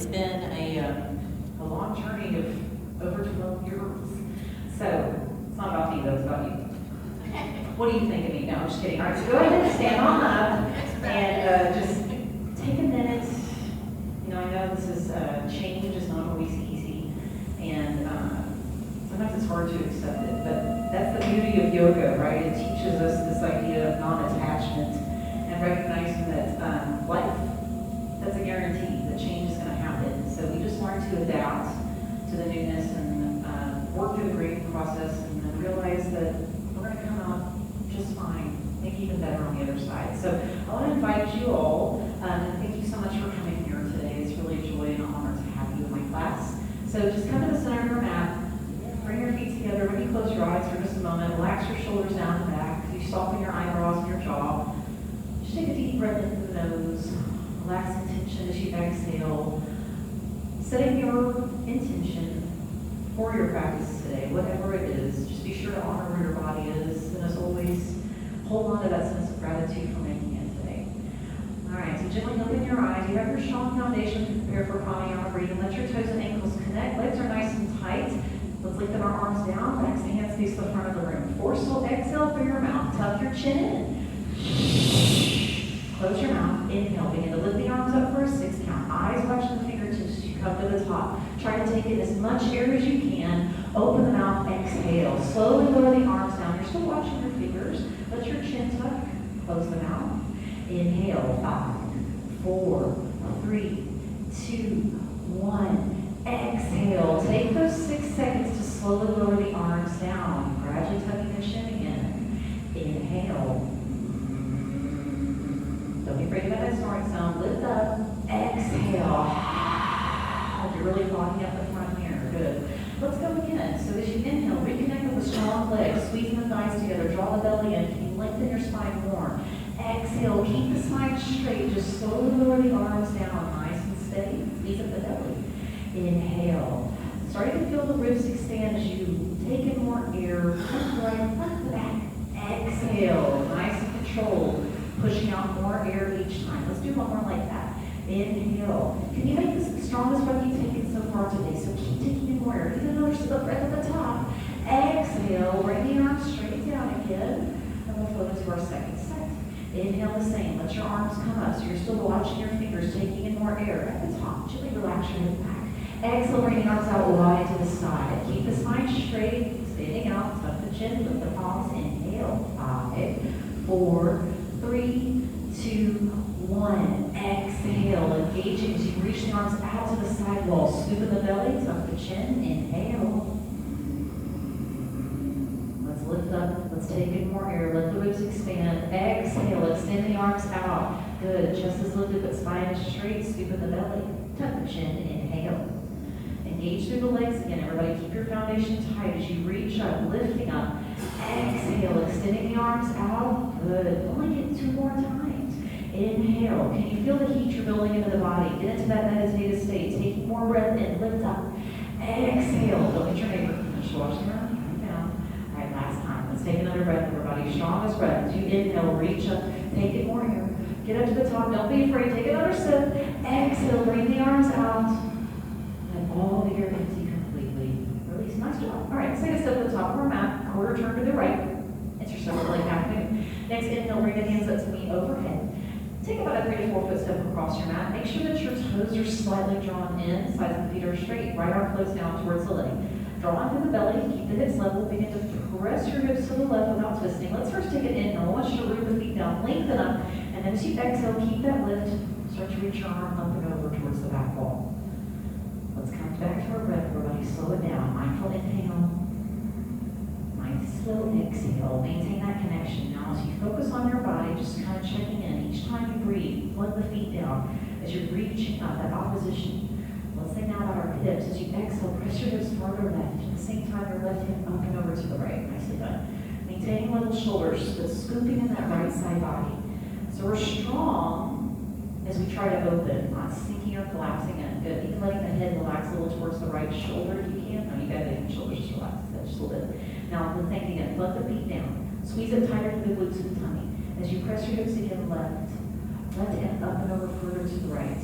It's been a long journey of over 12 years. So it's not about me, though, it's about you. What do you think of me? No, I'm just kidding. All right, so go ahead and stand on up and just take a minute. You know, I know this is change is not always easy, and sometimes it's hard to accept it, but that's the beauty of yoga, right? It teaches us this idea of non-attachment and recognizing that life, that's a guarantee that change is going to happen. So we just learn to adapt to the newness and work through the grieving process and then realize that we're going to come out just fine, make even better on the other side. So I want to invite you all, and thank you so much for coming here today. It's really a joy and an honor to have you in my class. So just come to the center of your mat, bring your feet together, maybe close your eyes for just a moment, relax your shoulders down and back, you soften your eyebrows and your jaw. Just take a deep breath in through the nose, relax the tension as you exhale, setting your intention for your practice today, whatever it is. Just be sure to honor where your body is, and as always, hold on to that sense of gratitude for making it today. All right, so gently open your eyes. You have your strong foundation to prepare for pranayama breathing. Let your toes and ankles connect. Legs are nice and tight. Let's lengthen our arms down. Backs and hands face the front of the room. Forceful exhale through your mouth. Tuck your chin in. Close your mouth. Inhale. Begin to lift the arms up for a 6 count. Eyes watching the fingertips as you come to the top. Try to take in as much air as you can. Open the mouth. Exhale. Slowly lower the arms down. You're still watching your fingers. Let your chin tuck. Close the mouth. Inhale. 5, 4, 3, 2, 1. Exhale. Take those 6 seconds to slowly lower the arms down. Gradually tucking the chin again. Inhale. Don't be afraid of that snoring sound. Lift up. Exhale. You're really fogging up the front here. Good. Let's go again. So as you inhale, reconnect with the strong legs. Squeezing the thighs together. Draw the belly in. Can you lengthen your spine more? Exhale. Keep the spine straight. Just slowly lower the arms down. Nice and steady. Squeeze up the belly. Inhale. Starting to feel the ribs expand as you take in more air. Tuck the right, tuck the back. Exhale. Nice and controlled. Pushing out more air each time. Let's do one more like that. Inhale. Can you make this the strongest breath you've taken so far today? So keep taking in more air. Get another breath at the top. Exhale. Bring the arms straight down again. And we'll float into our second set. Inhale the same. Let your arms come up. So you're still watching your fingers, taking in more air at the top. Gently relax your hip back. Exhale, bring the arms out wide to the side. Keep the spine straight, standing out. Tuck the chin, lift the palms. Inhale. 5, 4, 3, 2, 1. Exhale. Engaging as you reach the arms out to the side wall. Scoop in the belly. Tuck the chin. Inhale. Let's lift up. Let's take in more air. Let the ribs expand. Exhale. Extend the arms out. Good. Chest is lifted, but spine is straight. Scoop in the belly. Tuck the chin. Inhale. Engage through the legs again. Everybody keep your foundation tight as you reach up, lifting up. Exhale, extending the arms out. Good. Only get 2 more times. Inhale. Can you feel the heat you're building into the body? Get into that meditative state. Taking more breath in. Lift up. Exhale. Look at your neighbor. Just watch them around. Calm down. All right, last time. Let's take another breath, everybody. Strongest breath. As you inhale, reach up. Take it more air. Get up to the top. Don't be afraid. Take another sip. Exhale. Bring the arms out. All the air empty completely. Release. Nice job. All right, let's take a step to the top of our mat. Quarter turn to the right. It's your stomach leg half moon. Next, inhale, bring the hands up to knee overhead. Take about a 3 to 4 foot step across your mat. Make sure that your toes are slightly drawn in, sides of the feet are straight. Right arm floats down towards the leg. Draw into the belly, keep the hips level. Begin to press your hips to the left without twisting. Let's first take an inhale. I want you to root the feet down, lengthen up, and then as you exhale, keep that lift. Start to reach your arm up and over towards the back wall. Let's come back to our breath, everybody. Slow it down. Mindful inhale. Slow exhale. Maintain that connection. Now, as you focus on your body, just kind of checking in. Each time you breathe, float the feet down as you're reaching up, that opposition. Let's think now about our hips. As you exhale, press your hips farther left. At the same time, your left hip up and over to the right. Nicely done. Maintaining little shoulders, but scooping in that right side body. So we're strong as we try to open, not sinking or collapsing in. Good. Even letting the head relax a little towards the right shoulder if you can. No, you got to let your shoulders just relax. Just a little bit. Now, the thing again, let the feet down. Squeeze it tighter to the glutes and the tummy. As you press your hips again left, let the head up and over further to the right.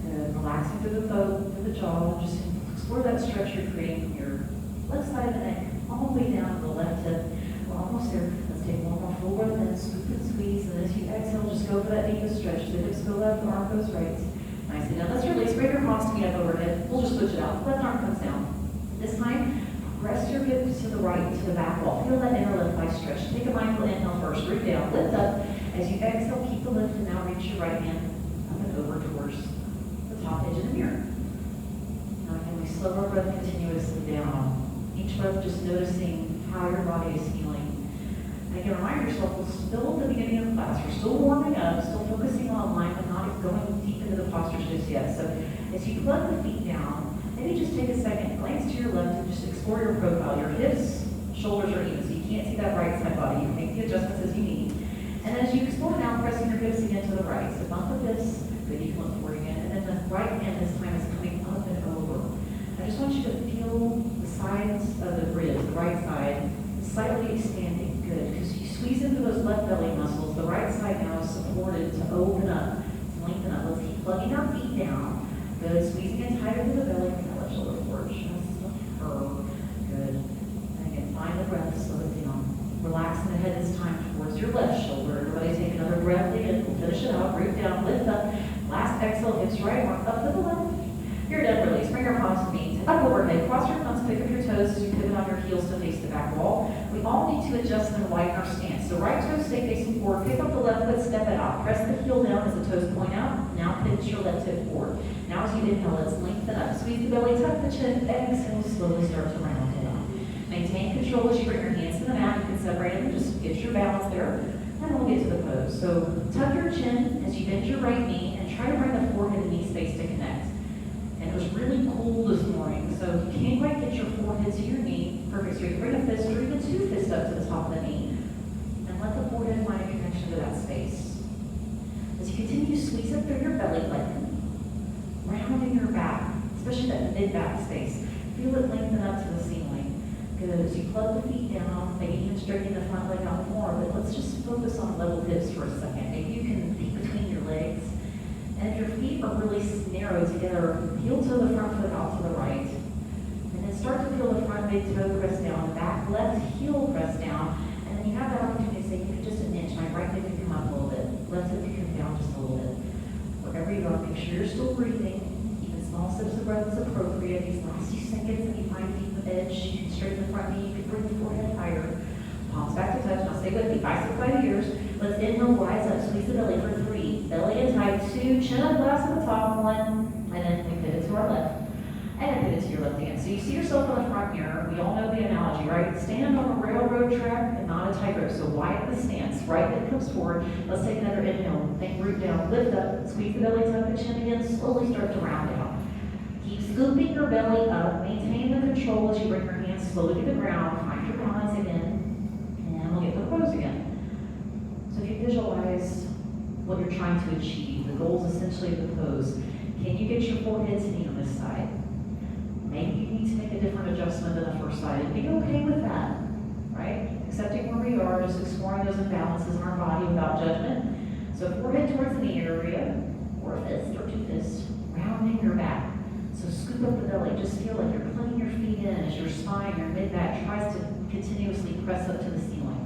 And Good. Relaxing through the throat, through the jaw. Just explore that stretch you're creating from your left side of the neck, all the way down to the left hip. We're almost there. Let's take one more full breath in, scoop and squeeze, and as you exhale, just go for that deepest stretch. The hips go left, the arm goes right. Nicely done. Let's release. Bring your palms to meet up overhead. We'll just switch it out. Left arm comes down. This time, press your hips to the right, to the back wall. Feel that inner left thigh stretch. Take a mindful inhale first. Root down. Lift up. As you exhale, keep the lift, and now reach your right hand up and over towards the top edge of the mirror. Now again, we slow our breath continuously down. Each breath just noticing how your body is feeling. And again, remind yourself, we're still at the beginning of the class. We're still warming up, still focusing on alignment, not going deep into the postures just yet. So as you plug the feet down, maybe just take a second, glance to your left, and just explore your profile. Your hips, shoulders are even, so you can't see that right side body. You can make the adjustments as you need. And as you explore now, pressing your hips again to the right. So bump the hips, but you can look forward again. And then the right hand this time is coming up and over. I just want you to feel the sides of the ribs, the right side, slightly expanding. Good, because you squeeze into those left belly muscles. The right side now is supported to open up, to lengthen up. Let's keep plugging our feet down. Good, squeezing in tighter to the belly. Bring the left shoulder forward, just a curve. Good. And again, find the breath, slow it down. Relaxing the head this time towards your left shoulder. Everybody take another breath in. We'll finish it out. Root down, lift up. Last exhale, hips right, arm up to the left. You're done, release. Bring your palms to meet. Up overhead. Cross your thumbs, pick up your toes as you pivot on your heels to face the back wall. We all need to adjust and widen our stance. So right toe stay facing forward. Pick up the left foot, step it out. Press the heel down as the toes point out. Now pinch your left hip forward. Now as you inhale, let's lengthen up. Squeeze the belly, tuck the chin. Exhale, slowly start to round down. Maintain control as you bring your hands to the mat. You can separate them, just get your balance there. And we'll get to the pose. So tuck your chin as you bend your right knee and try to bring the forehead and knee space to connect. And it was really cool this morning, so if you can't quite get your forehead to your knee, perfect. So you can bring a fist or even two fists up to the top of the knee and let the forehead find a connection to that space. As you continue to squeeze up through your belly button, rounding your back, especially that mid-back space. Feel it lengthen up to the ceiling. Good. As you plug the feet down, maybe even straighten the front leg out more, but let's just focus on level hips for a second. Maybe you can peek between your legs. And if your feet are really narrow together, heel to the front foot out to the right. And then start to feel the front big toe press down, the back left heel press down. And then you have that opportunity to say, even just an inch, my right hip can come up a little bit. Left hip can come down just a little bit. Wherever you are, make sure you're still breathing. Even small sips of breath is appropriate. These last few seconds that you find deep the edge, you can straighten the front knee, you can bring the forehead higher. Palms back to touch. Now stay with me, biceps by the ears. Let's inhale, rise up, squeeze the belly for 3. Belly in tight, 2, chin up, glass at the top, 1, and then we pivot to our left. And then pivot to your left again. So you see yourself in the front mirror. We all know the analogy, right? Stand on a railroad track and not a tightrope. So widen the stance. Right hip comes forward. Let's take another inhale. Think root down, lift up, squeeze the belly, tuck the chin again, slowly start to round down. Keep scooping your belly up. Maintain the control as you bring your hands slowly to the ground. Find your balance again. And we'll get to the pose again. So if you visualize what you're trying to achieve, the goals essentially of the pose, can you get your forehead to knee on this side? Maybe you need to make a different adjustment than the first side, and be okay with that, right? Accepting where we are, just exploring those imbalances in our body without judgment. So forehead towards the knee area, or a fist or 2 fists, rounding your back. So scoop up the belly, just feel like you're plugging your feet in as your spine, your mid-back tries to continuously press up to the ceiling.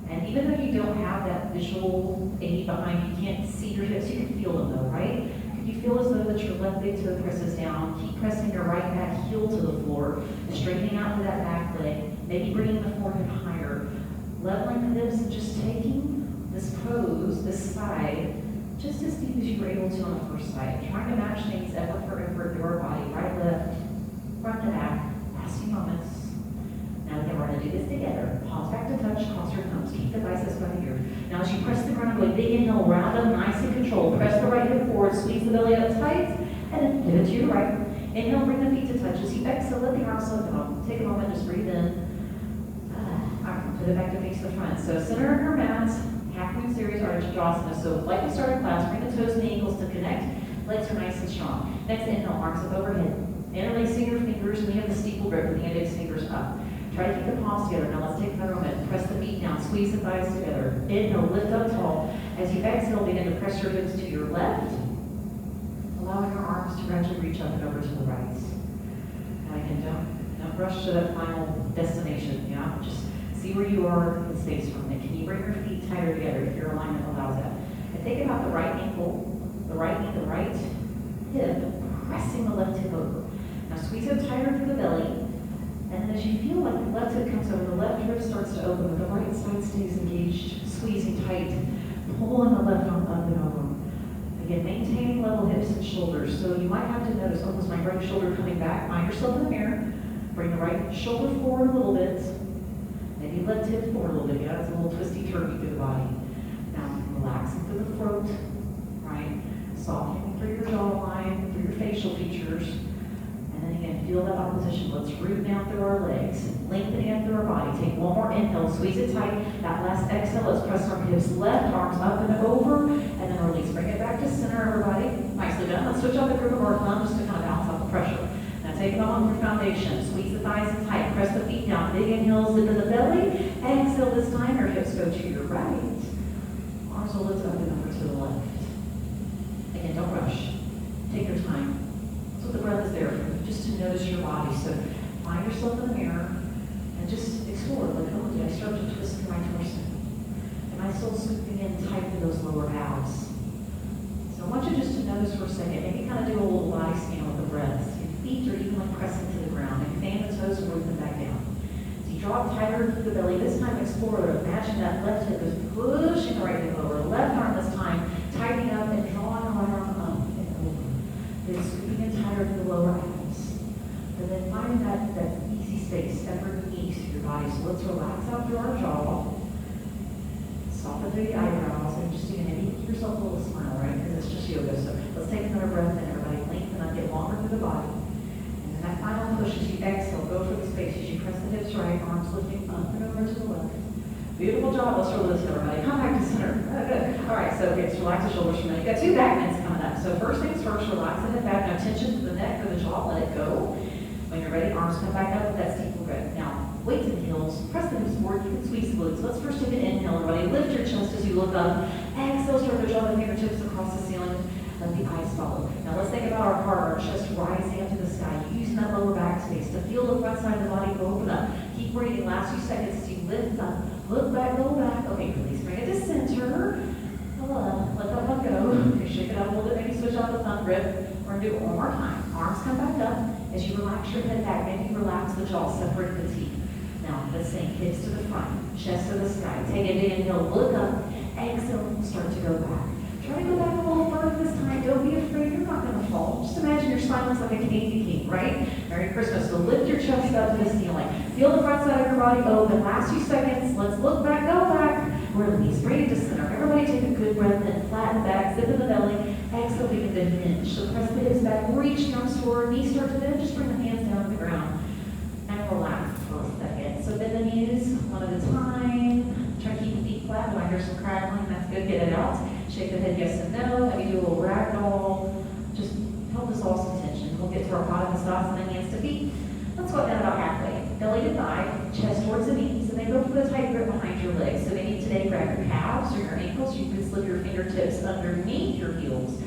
And even though you don't have that visual aid behind, you can't see your hips, you can feel them though, right? You feel as though that your left big toe presses down. Keep pressing your right back heel to the floor, straightening out to that back leg, maybe bringing the forehead higher, leveling the hips and just taking this pose, this side, just as deep as you were able to on the first side. Trying to match things effort for effort through our body, right, left, front to back, last few moments. Now again, we're going to do this together. Pause back to touch, cross your thumbs, keep the biceps by the ear. Now as you press the ground away, big inhale, round up, nice and controlled. Press the right hip forward, squeeze the belly up tight, and then pivot to your right. Inhale, bring the feet to touch. As you exhale, let the arms slow down. Take a moment, just breathe in. Alright, pivot back to face the front. So center of your mat, half moon series, Ardha So like we started class, bring the toes and the ankles to connect. Legs are nice and strong. Next inhale, arms up overhead. Interlacing your fingers, and we have the steeple grip with the index fingers up. Try to keep the palms together. Now let's take another moment. Press the feet down. Squeeze the thighs together. Inhale, lift up tall. As you exhale, begin to press your hips to your left. allowing your arms to gradually reach up and over to the right. Now again, don't rush to that final destination, yeah? Just see where you are in space for a minute. Can you bring your feet tighter together if your alignment allows that? And think about the right ankle, the right knee, the right hip, pressing the left hip over. Now squeeze it tighter through the belly. And then as you feel like the left hip comes over, the left rib starts to open, but the right side stays engaged, squeezing tight, pulling the left arm up and over. Again, maintaining level hips and shoulders. So you might have to notice, oh, is my right shoulder coming back? Find yourself in the mirror. Bring the right shoulder forward a little bit. Maybe left hip forward a little bit. Yeah, it's a little twisty-turvy through the body. Now, relaxing through the throat, right? Softening through your jawline, through your facial features. And then again, feel that opposition. Let's root down through our legs, lengthening up through our body. Take one more inhale, squeeze it tight. That last exhale, let's press our hips left, arms up and over, and then release. Bring it back to center, everybody. Nicely done. Let's switch out the grip of our thumb just to kind of balance out the pressure. Now take it on with your foundation. Squeeze the thighs in tight. Press the feet down. Big inhales into the belly. Exhale this time. Your hips go to your right. Arms will lift up and over to the left. Again, don't rush. Take your time. That's what the breath is there for, just to notice your body. So find yourself in the mirror and just explore. Like, oh, did I start to twist through my torso? Am I still scooping in tight to those lower abs? So I want you just to notice for a second. Maybe kind of do a little body scan with the breath. Your feet are evenly pressing to the ground. And fan the toes and root them back down. So you draw tighter through the belly. This time explore. Imagine that left hip is pushing the right hip over. Left arm this time tightening up and drawing the right arm up and over. Then scooping in tighter to the lower abs. And then find that easy space, effort and ease through your body. So let's relax out through our jaw. Soften through the eyebrows. And just, maybe give yourself a little smile, right? Because it's just yoga. So let's take another breath in, everybody. Lengthen up, get longer through the body. And then that final push as you exhale, go for the space. As you press the hips right, arms lifting up and over to the left. Beautiful job. Let's roll this, everybody. Come back to center. Good. All right, so just relax the shoulders for a minute. You've got two back bends coming up. So first things first, relax the head back. Now tension to the neck or the jaw, let it go. When you're ready, arms come back up with that steeple grip. Now, weight to the heels, press the hips forward, you can squeeze the glutes. Let's first take an inhale, everybody. Lift your chest as you look up. Exhale, start to draw the fingertips across the ceiling. Let the eyes follow. Now let's think about our heart, our chest rising up to the sky, using that lower back space to feel the front side of the body open up. Keep breathing. Last few seconds as you lift up. Look back, go back. Okay, release. Bring it to center. Let that one go. Okay, shake it up a little bit. Maybe switch out the thumb grip. We're going to do it one more time. Arms come back up. As you relax your head back, maybe relax the jaw, separate the teeth. Now, let's sink hips to the front, chest to the sky. Take a big inhale, look up. Exhale, start to go back. Try to go back a little further this time. Don't be afraid. You're not going to fall. Just imagine your spine looks like a Canadian king, right? Merry Christmas. So lift your chest up to the ceiling. Feel the front side of your body open. Last few seconds. Let's look back, go back. Release. Bring it to center. Everybody take a good breath in. Flatten back. Zip in the belly. Exhale, begin to hinge. So press the hips back. Reach arms forward. Knees start to bend. Just bring the hands down to the ground. And relax for a second. So bend the knees one at a time. Try to keep the feet flat. Do I hear some crackling? That's good. Get it out. Shake the head yes and no. Maybe do a little ragdoll. Just help us all some tension. We'll get to our Padangusthasana, hands to feet. Let's go down about halfway. Belly to thigh, chest towards the knees, and then go for the tight grip behind your legs. So maybe today grab your calves or your ankles. You can slip your fingertips underneath your heels.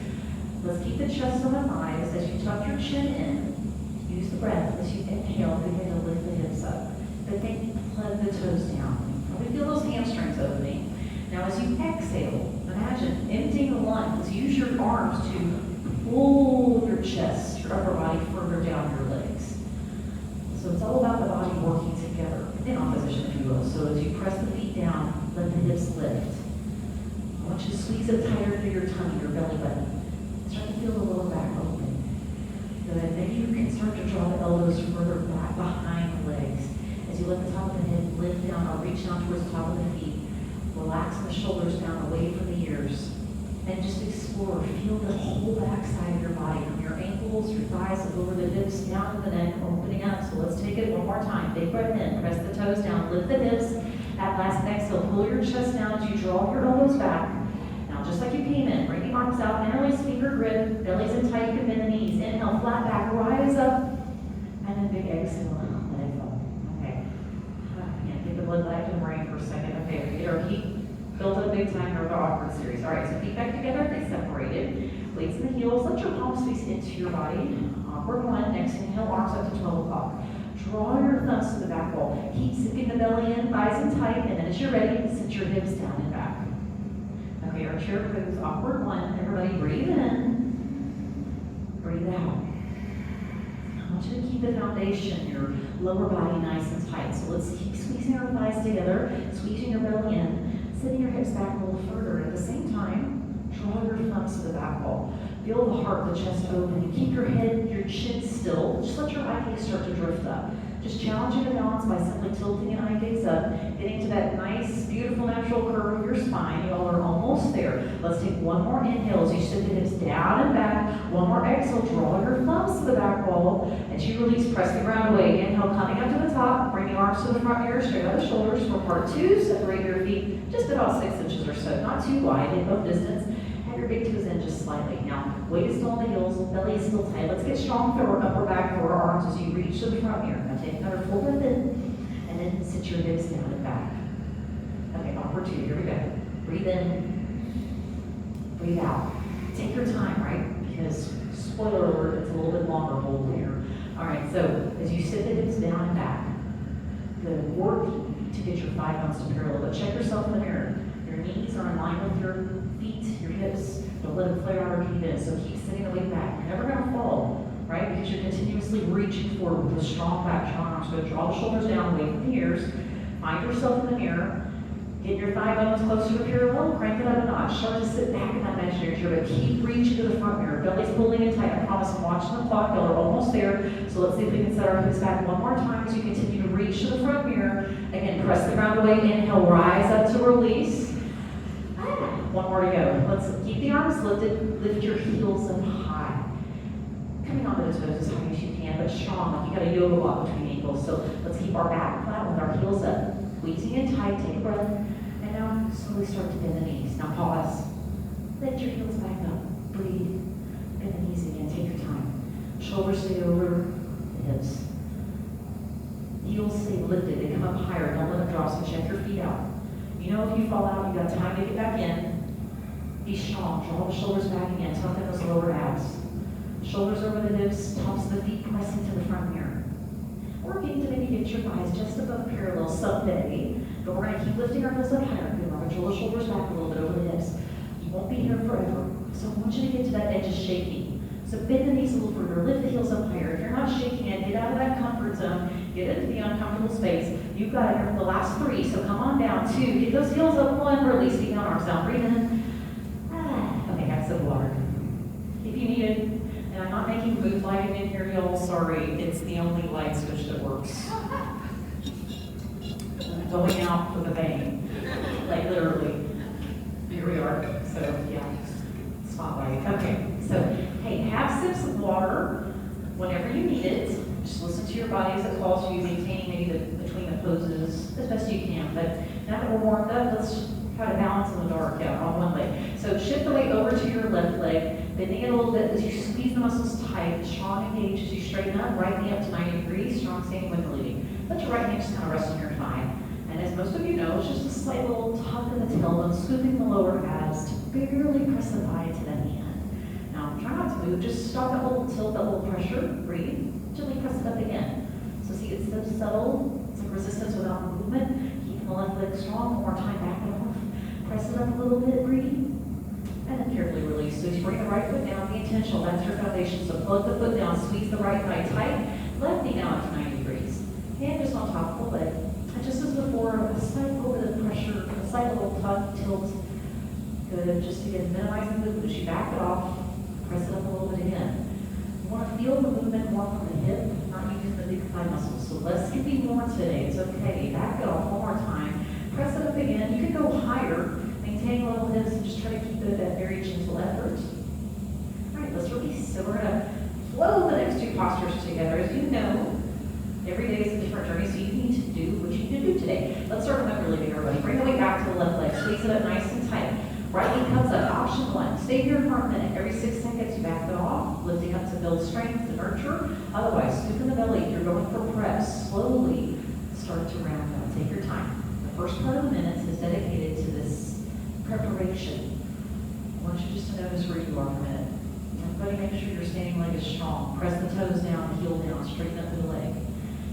Let's keep the chest on the thighs as you tuck your chin in. Use the breath as you inhale, begin to lift the hips up. But then plug the toes down. Probably feel those hamstrings opening. Now as you exhale, imagine emptying the lungs. Use your arms to pull your chest, your upper body further down your legs. So it's all about the body working together, in opposition if you will. So as you press the feet down, let the hips lift. I want you to squeeze it tighter through your tummy, your belly button. Start to feel the lower back open. Good. Maybe you can start to draw the elbows further back behind the legs. As you let the top of the head lift down or reach down towards the top of the feet. Relax the shoulders down away from the ears. And just explore, feel the whole back side of your body, from your ankles, your thighs, over the hips, down to the neck, opening up. So let's take it one more time. Big breath in, press the toes down, lift the hips. At last exhale, pull your chest down as you draw your elbows back. Now, just like you came in, bring the arms out, interlace finger grip, belly's in tight, you can bend the knees. Inhale, flat back, rise up, and then big exhale, let it go. Okay. Again, get the blood back to the brain for a second. Okay, we get our feet built up big time for our awkward series. All right, so feet back together, they separated. weights in the heels. Let your palms face into your body. Awkward one. Next inhale, arms up to 12 o'clock. Draw your thumbs to the back wall. Keep zipping the belly in, thighs in tight, and then as you're ready, sit your hips down and back. Okay, our chair pose, awkward one. Everybody breathe in, breathe out. I want you to keep the foundation, your lower body nice and tight. So let's keep squeezing our thighs together, squeezing your belly in, sitting your hips back a little further. At the same time, draw your thumbs to the back wall. Feel the heart, the chest open, and keep your head, your chin still. Just let your eye gaze start to drift up. Just challenging the balance by simply tilting your eye gaze up, getting to that nice, beautiful, natural curve of your spine. You all are almost there. Let's take one more inhale as you sit the hips down and back. One more exhale, draw your thumbs to the back wall. As you release, press the ground away. Inhale, coming up to the top. Bring the arms to the front mirror, straight out the shoulders. For part two, separate your feet just about 6 inches or so. Not too wide, in both distance. Your big toes in just slightly. Now, weight is still on the heels, belly is still tight. Let's get strong through our upper back, through our arms as you reach to the front mirror. Now take another full breath in, and then sit your hips down and back. Okay, awkward two, here we go. Breathe in, breathe out. Take your time, right? Because, spoiler alert, it's a little bit longer hold here. All right, so as you sit the hips down and back, the work to get your thigh bones to parallel, but check yourself in the mirror. Your knees are in line with your feet, your hips. Don't let them flare out or cave in. So keep sitting the weight back. You're never going to fall, right? Because you're continuously reaching forward with a strong back, strong arms. So draw the shoulders down, away from the ears. Find yourself in the mirror. Get your thigh bones closer to parallel. Crank it up a notch. Start to sit back in that imaginary chair, but keep reaching to the front mirror. Belly's pulling in tight. I promise I'm watching the clock. Y'all are almost there. So let's see if we can set our hips back one more time as you continue to reach to the front mirror. Again, press the ground away. Inhale, rise up to release. One more to go. Let's keep the arms lifted. Lift your heels up high. Coming onto the toes as high as you can, but strong. Like you got a yoga block between ankles. So let's keep our back flat with our heels up. Squeezing in tight. Take a breath. And now slowly start to bend the knees. Now pause. Lift your heels back up. Breathe. Bend the knees again. Take your time. Shoulders stay over the hips. Heels stay lifted. They come up higher. Don't let them drop. So check your feet out. You know if you fall out, you've got time to get back in. Be strong. Draw the shoulders back again. Tuck in those lower abs. Shoulders over the hips, tops of the feet pressing to the front mirror. Working to maybe get your thighs just above parallel someday, but we're going to keep lifting our heels up higher. Good. We're going to draw the shoulders back a little bit over the hips. You won't be here forever, so I want you to get to that edge of shaking. So bend the knees a little further, lift the heels up higher. If you're not shaking it, get out of that comfort zone, get into the uncomfortable space. You've got it here for the last 3, so come on down. 2, get those heels up. 1, release, feet down, arms down, breathe in. Okay, have some water. If you need it, and I'm not making mood lighting in here, y'all, sorry, it's the only light switch that works. Going out with a bang, like literally. Here we are, so yeah, spotlight. Okay, so hey, have sips of water whenever you need it. Just listen to your body as it calls for you, maintaining maybe between the poses as best you can. But now that we're warmed up, let's try to balance in the dark out on one leg. So shift the weight over to your left leg, bending it a little bit as you squeeze the muscles tight, strong engage as you straighten up, right knee up to 90 degrees, strong standing with the leading. Let your right knee just kind of rest on your thigh. And as most of you know, it's just a slight little tuck in the tailbone, scooping the lower abs to barely press the thigh to the hand. Now, try not to move, just stop that little tilt, that little pressure, breathe, gently press it up again. So see, it's so subtle, it's like resistance without movement. Keep the left leg strong, one more time, back it off. Press it up a little bit, breathe, and then carefully release. So as you bring the right foot down, be intentional, that's your foundation. So plug the foot down, squeeze the right thigh tight, left knee down to 90 degrees. Hand just on top of the leg. And just as before, a slight little bit of pressure, a slight little tuck, tilt. Good, just again, minimizing the movement. As you back it off, press it up a little bit again. You want to feel the movement more from the hip, not using the big thigh muscles. So less can be more today, it's okay. Back it off one more time. Press it up again. You can go higher, maintain level hips, and just try to keep it at very gentle effort. All right, let's release. So we're going to flow the next 2 postures together. As you know, every day is a different journey, so you need to do what you need to do today. Let's start with really big, everybody. Bring the weight back to the left leg. Squeeze it up nice and tight. Right knee comes up. Option 1. Stay here for a minute. Every 6 seconds, you back it off, lifting up to build strength, to nurture. Otherwise, scoop in the belly. If you're going for press, slowly start to round out. Take your time. The first part of the minute is dedicated to this preparation. I want you just to notice where you are for a minute. Everybody make sure your standing leg is strong. Press the toes down, heel down, straighten up the leg.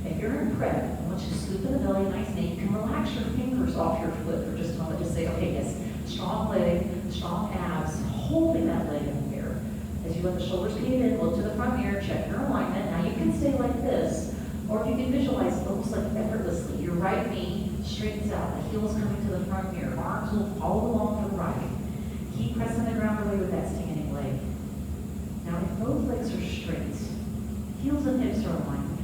If you're in prep, I want you to scoop in the belly nice and you can relax your fingers off your foot for just a moment. Just say, okay, yes, strong leg, strong abs, holding that leg in the air. As you let the shoulders cave in, look to the front mirror, check your alignment. Now you can stay like this, or if you can visualize almost like effortlessly, your right knee straightens out, the heels coming to the front mirror, arms will follow along to the right. Keep pressing the ground away with that standing leg. Now if both legs are straight, heels and hips are aligned,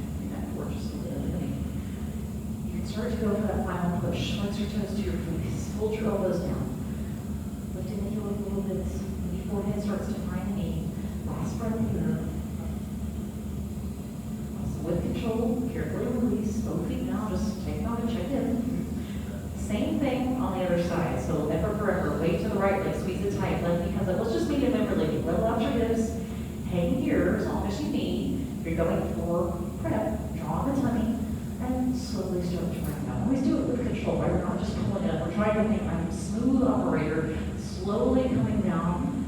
you can start to go for that final push. Flex your toes to your face, hold your elbows down. Lifting the heel a little bit, when your forehead starts to find the knee. Last breath here. With control, carefully release, both feet now, just take out and check in. Same thing on the other side. So effort for effort, weight to the right leg, squeeze it tight, left knee comes up. Let's just meet it really. Level out your hips, hang here as long as you need. If you're going for prep, draw the tummy, and slowly start to bring down. Always do it with control, right? We're not just pulling it up. We're trying to think I'm a smooth operator, slowly coming down.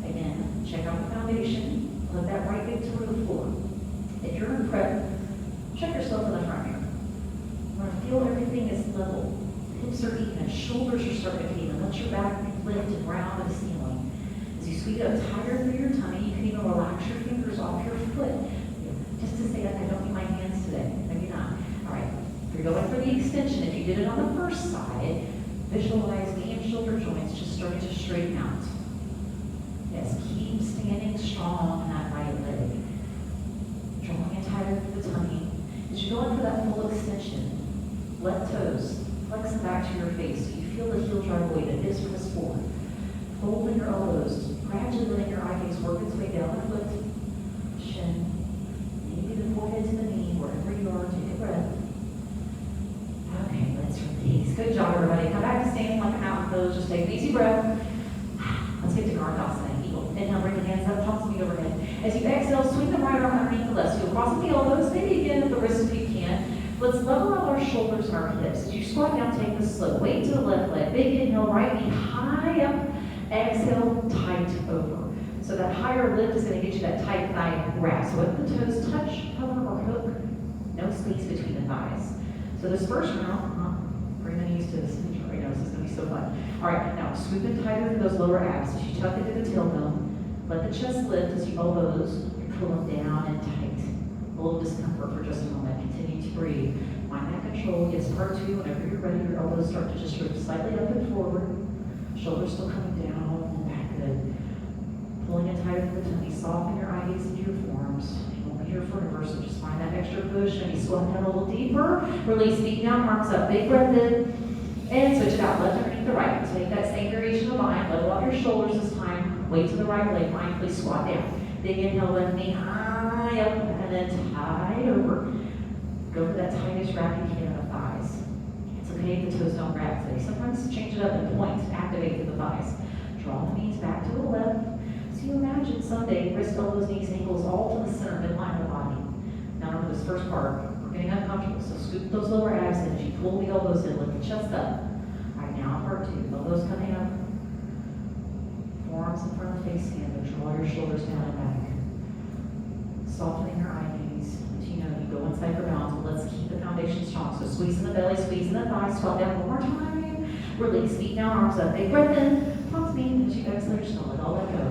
Again, check out the foundation. Let that right leg to the floor. If you're in prep, check yourself in the front mirror. You want to feel everything is level. Hips are even, shoulders are starting to cave in. Let your back lift and round to the ceiling. As you squeeze up tighter through your tummy, you can even relax your fingers off your foot. Just to say that I don't need my hands today. Maybe not. All right. If you're going for the extension, if you did it on the first side, visualize knee and shoulder joints just starting to straighten out. Yes, keep standing strong on that right leg. Drawing it tighter through the tummy. As you go in for that full extension, left toes, flex them back to your face so you feel the heel drive away, the hips press forward. Folding your elbows, gradually letting your eye gaze work its way down the foot, shin, maybe the forehead to the knee, wherever you are, take a breath. Okay, let's release. Good job, everybody. Come back to standing like a mountain pose. Just take an easy breath. Let's get to Gardasana, eagle. Inhale, bring the hands up, palms meet overhead. As you exhale, swing the right arm underneath the left. So you'll cross the elbows, maybe again at the wrists if you can. Let's level out our shoulders and our hips. As you squat down, take the slow. Weight to the left leg. Big inhale, right knee high up. Exhale, tight over. So that higher lift is going to get you that tight thigh grab. So if the toes touch, hover, or hook, no space between the thighs. So this first round, bring the knees to the center right now. This is going to be so fun. All right, now swoop in tighter through those lower abs. As you tuck into the tailbone, let the chest lift as you elbows, pull them down and tight. A little discomfort for just a moment. Continue to breathe. Find that control. Yes, part two, whenever you're ready, your elbows start to just drift slightly up and forward. Shoulders still coming down and back. Good. Pulling it tighter through the tummy. Soften your eye gaze into your forearms. You won't be here forever, so just find that extra push. Maybe squat down a little deeper. Release, feet down, arms up. Big breath in. And switch it out. Left underneath the right. Take that same variation of bind. Level out your shoulders this time. Weight to the right leg. Mindfully squat down. Big inhale, left knee high up. And then tight over. Go for that tightest wrap you can in the thighs. It's okay if the toes don't grab today. Sometimes change it up and point. Activate through the thighs. Draw the knees back to the left. So you imagine someday wrist, elbows, knees, ankles all to the center, midline of the body. Now remember this first part. We're getting uncomfortable. So scoop those lower abs in. As you pull the elbows in, lift the chest up. All right, now part two. Elbows coming up. Forearms in front of the face scan. Draw your shoulders down and back. Softening your eye gaze. As you know, you go inside for balance, but let's keep the foundation strong. So squeeze in the belly, squeeze in the thighs, squat down one more time. Release, feet down, arms up. Big breath in, palms meet. As you exhale, just let all that go.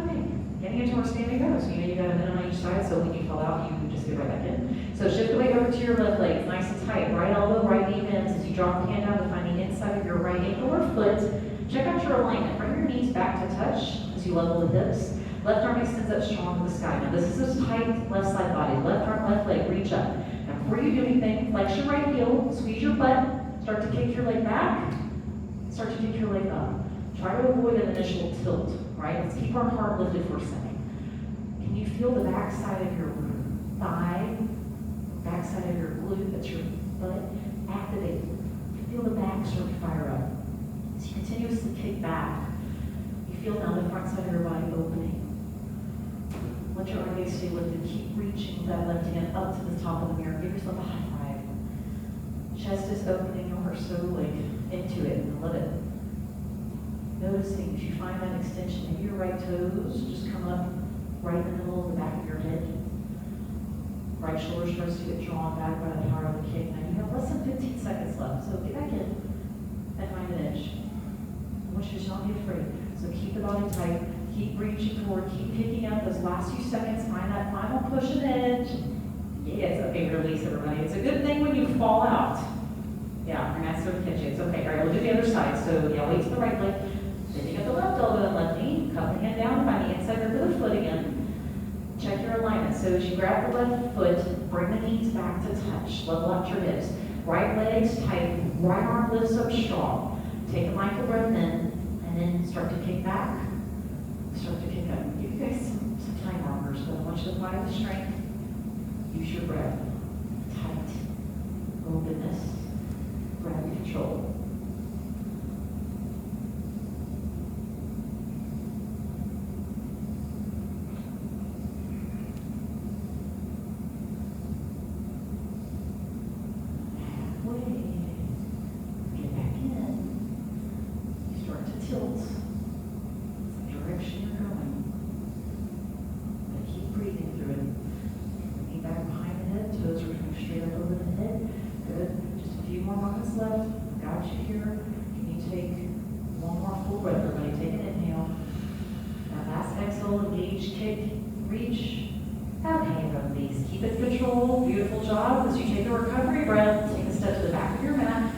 Okay, getting into our standing go. So you know you got a minute on each side, so when you fall out, you can just get right back in. So shift the weight over to your left leg, nice and tight. Right elbow, right knee bends. As you drop the hand down to find the inside of your right ankle or foot, check out your alignment. Bring your knees back to touch as you level the hips. Left arm extends up strong to the sky. Now this is a tight left side body. Left arm, left leg, reach up. Now before you do anything, flex your right heel, squeeze your butt, start to kick your leg back, start to kick your leg up. Try to avoid an initial tilt, right? Let's keep our heart lifted for a second. Can you feel the back side of your thigh, back side of your glute, that's your butt, activate. Feel the back start to fire up. As you continuously kick back, you feel now the front side of your body opening. Let your eye gaze stay lifted. Keep reaching with that left hand up to the top of the mirror. Give yourself a high five. Chest is opening. Your heart so into it. And let it Noticing if you find that extension, maybe your right toes just come up right in the middle of the back of your head. Right shoulder starts to get drawn back by the power of the kick. Now you have less than 15 seconds left, so get back in and find an edge. I want you to not be afraid. So keep the body tight, keep reaching forward, keep picking up those last few seconds, find that final push and edge. Yes, okay, release everybody. It's a good thing when you fall out. Yeah, you're not sort of catch it. It's okay. All right, look at the other side. So yeah, weight to the right leg. Then you got the left elbow and left knee. Cup the hand down by the inside of the other foot again. Check your alignment. So as you grab the left foot, bring the knees back to touch. Level out your hips. Right leg's tight. Right arm lifts up strong. Take a mindful breath in, and then start to kick back. Start to kick up. Give you guys some time markers, but I want you to apply the strength. Use your breath. Tight. Openness. Grab control. Beautiful job. As you take a recovery breath, take a step to the back of your mat.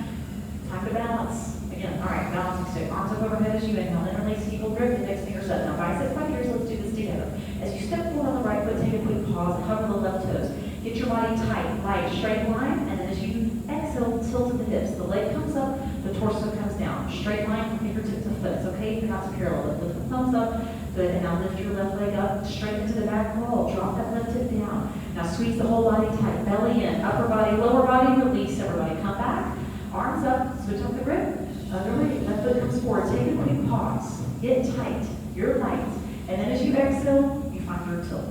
Time to balance. Again, all right, balancing stick. Arms up overhead as you inhale. Interlace eagle grip. Index fingers up. Now biceps by ears. Let's do this together. As you step forward on the right foot, take a quick pause and hover the left toes. Get your body tight, light, straight line. And then as you exhale, tilt to the hips. The leg comes up, the torso comes down. Straight line from fingertip to foot. It's okay if you're not to parallel. Lift the thumbs up. Good. And now lift your left leg up, straight into the back wall. Drop that left hip down. Now squeeze the whole body tight. Belly in, upper body, lower body, release. Everybody come back. Arms up, switch up the grip. Underneath, left foot comes forward. Take a quick pause. Get tight. You're light. And then as you exhale, you find your tilt.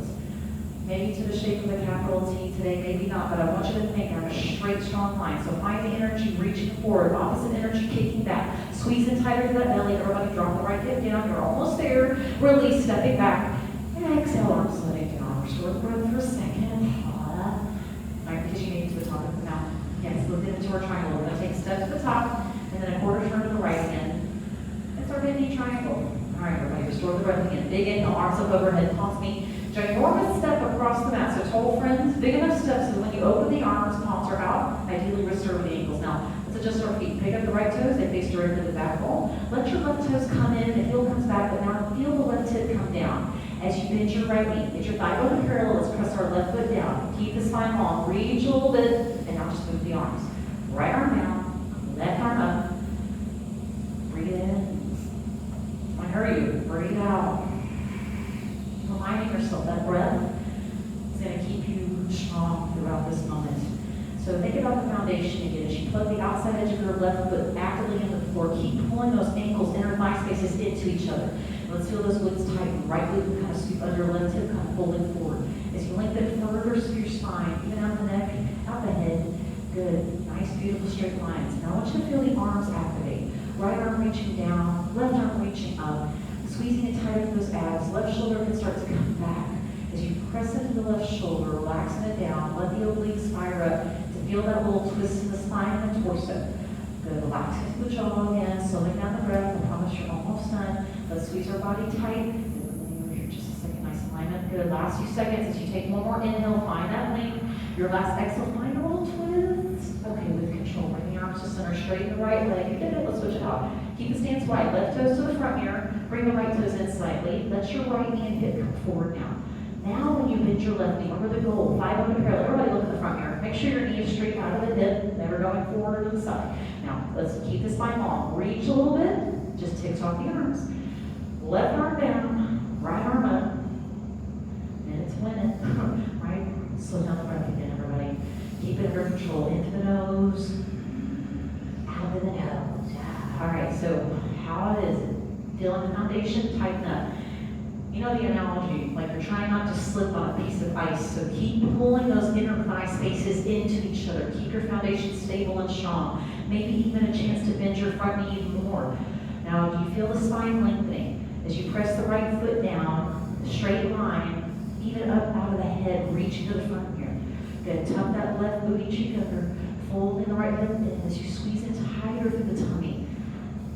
Maybe to the shape of the capital T today, maybe not, but I want you to think on a straight, strong line. So find the energy reaching forward, opposite energy kicking back. Squeeze in tighter to that belly. Everybody drop the right hip down. You're almost there. Release, stepping back. And exhale, arms letting down. Restore the breath for a second. Right, because you made it to the top of the mountain. Yes, look into our triangle. We're going to take a step to the top, and then a quarter turn to the right again. It's our mini triangle. All right, everybody, restore the breath again. Big inhale, arms up overhead, palms meet. Ginormous step across the mat. So tall friends, big enough steps so when you open the arms, palms are out. Ideally, wrists over the ankles. Now, let's adjust our feet. Pick up the right toes, they face directly to the back wall. Let your left toes come in, the heel comes back, but now feel the left hip come down. As you bend your right knee, get your thigh bone parallel, let's press our left foot down. Keep the spine long, reach a little bit, and now just move the arms. Right arm down, left arm up. Breathe in. I hear you. Breathe out. Reminding yourself that breath is going to keep you strong throughout this moment. So think about the foundation again. As you plug the outside edge of your left foot actively into the floor, keep pulling those ankles, inner thigh spaces into each other. Let's feel those glutes tighten. Right glute kind of scoop under, left hip kind of folding forward. As you lengthen further through your spine, even out the neck, out the head. Good. Nice, beautiful straight lines. Now I want you to feel the arms activate. Right arm reaching down, left arm reaching up. Squeezing it tight into those abs. Left shoulder can start to come back. As you press into the left shoulder, relaxing it down. Let the obliques fire up to feel that little twist in the spine and the torso. Good. Relax into the jaw again. Slowing down the breath. I promise you're almost done. Let's squeeze our body tight. Good. Over here just a second. Nice alignment. Good. Last few seconds. As you take one more inhale, find that length. Your last exhale, find a little twist. Okay, with control. Bring the arms to center. Straighten the right leg. You did it. Let's switch it out. Keep the stance wide. Left toes to the front here. Bring the right toes in slightly. Let your right knee and hip come forward now. Now when you bend your left knee, remember the goal, 5 under parallel. Everybody look at the front mirror. Make sure your knee is straight out of the hip, never going forward or to the side. Now, let's keep the spine long. Reach a little bit, just tick off the arms. Left arm down, right arm up. And it's winning, right? Slow down the breath again, everybody. Keep it under control. Into the nose, out of the nose. All right, so how is it? Feeling the foundation, tighten up. You know the analogy, like you're trying not to slip on a piece of ice, so keep pulling those inner thigh spaces into each other. Keep your foundation stable and strong. Maybe even a chance to bend your front knee even more. Now, do you feel the spine lengthening? As you press the right foot down, straight line, even up out of the head, reaching to the front here. Good, tuck that left booty cheek under, fold in the right hip in as you squeeze in tighter through the tummy.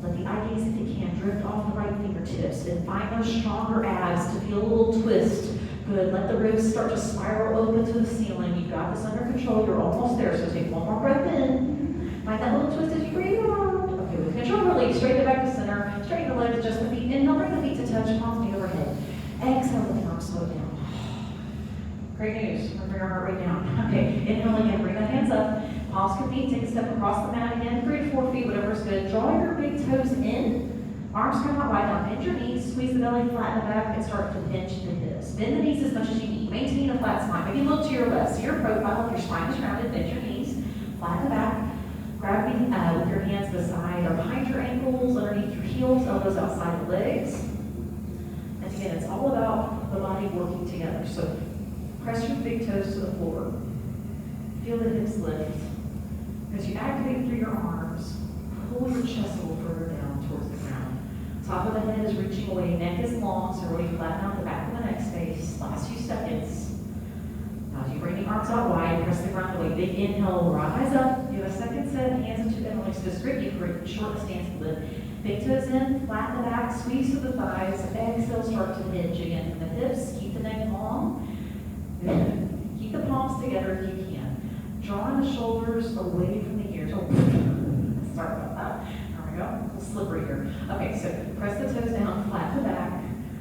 Let the eye gaze, if you can, drift off the right fingertips and find those stronger abs to feel a little twist. Good, let the ribs start to spiral open to the ceiling. You've got this under control, you're almost there, so take one more breath in. Find that little twist as you breathe out. Okay, with control, release, straighten it back to center, straighten the legs, adjust the feet, inhale, bring the feet to touch, palms knee overhead. Exhale, lift arms, slow down. Great news, bring your heart rate down. Okay, inhale again, bring the hands up. Palms to feet, take a step across the mat again, 3 to 4 feet, whatever's good. Draw your big toes in. Arms come out wide now. Bend your knees, squeeze the belly, flatten the back, and start to pinch the hips. Bend the knees as much as you need. Maintain a flat spine. Maybe look to your left. See your profile. If your spine is rounded, bend your knees, flatten the back. Grab with your hands beside or behind your ankles, underneath your heels, elbows outside the legs. And again, it's all about the body working together. So press your big toes to the floor. Feel the hips lift. As you activate through your arms, pull your chest a little further down towards the ground. Top of the head is reaching away, neck is long, so really flatten out the back of the neck space. Last few seconds. Now as you bring the arms out wide, press the ground away. Big inhale, rise up. Do a second set, hands into the legs. Just grip you for a short stance lift. Big toes in, flatten the back, squeeze through the thighs. Exhale, start to hinge again from the hips. Keep the neck long. Good. Keep the palms together if you can. Drawing the shoulders away from the ears. Oh, sorry about that. There we go. A little slippery here. Okay, so press the toes down, flatten the back.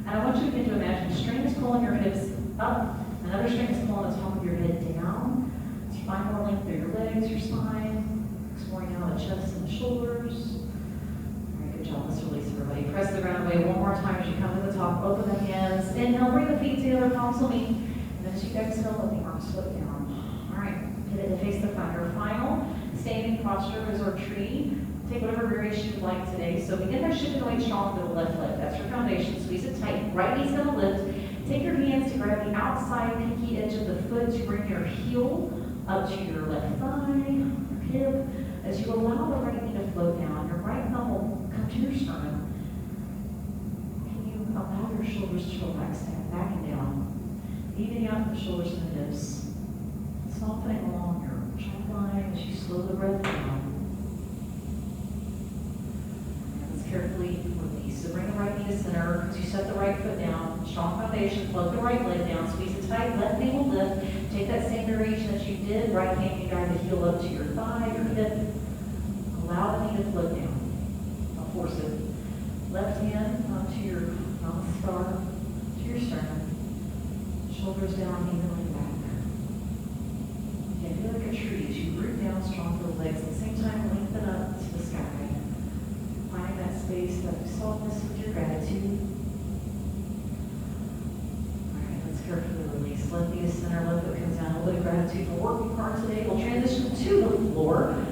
And I want you to begin to imagine a string is pulling your hips up. Another string is pulling the top of your head down. So you find more length through your legs, your spine. Exploring now the chest and the shoulders. All right, good job. Let's release everybody. Press the ground away one more time as you come to the top. Open the hands. Inhale, bring the feet together, palms will meet. And then as you exhale, let the arms flip down. All right. Pivot to face the front. Your final standing posture is our tree. Take whatever variation you like today. So begin by shifting the weight strong to the left leg. That's your foundation. Squeeze it tight. Right knee's going to lift. Take your hands to grab the outside pinky edge of the foot to bring your heel up to your left thigh, your hip. As you allow the right knee to float down, your right thumb will come to your sternum. Can you allow your shoulders to relax back and down? Evening out the shoulders and the hips. Softening along your jawline as you slow the breath down. And let's carefully release. So bring the right knee to center as you set the right foot down. Strong foundation, float the right leg down. Squeeze it tight, left knee will lift. Take that same variation as you did. Right hand can guide the heel up to your thigh, your hip. Allow the knee to float down. Don't force it. Left hand onto your scar, to your sternum. Shoulders down, evenly back. Feel like a tree as you root down strong to the legs. At the same time, lengthen up to the sky. Finding that space, that softness with your gratitude. All right, let's carefully release. Left knee to center, left foot comes down. A little bit of gratitude for working hard today. We'll transition to the floor.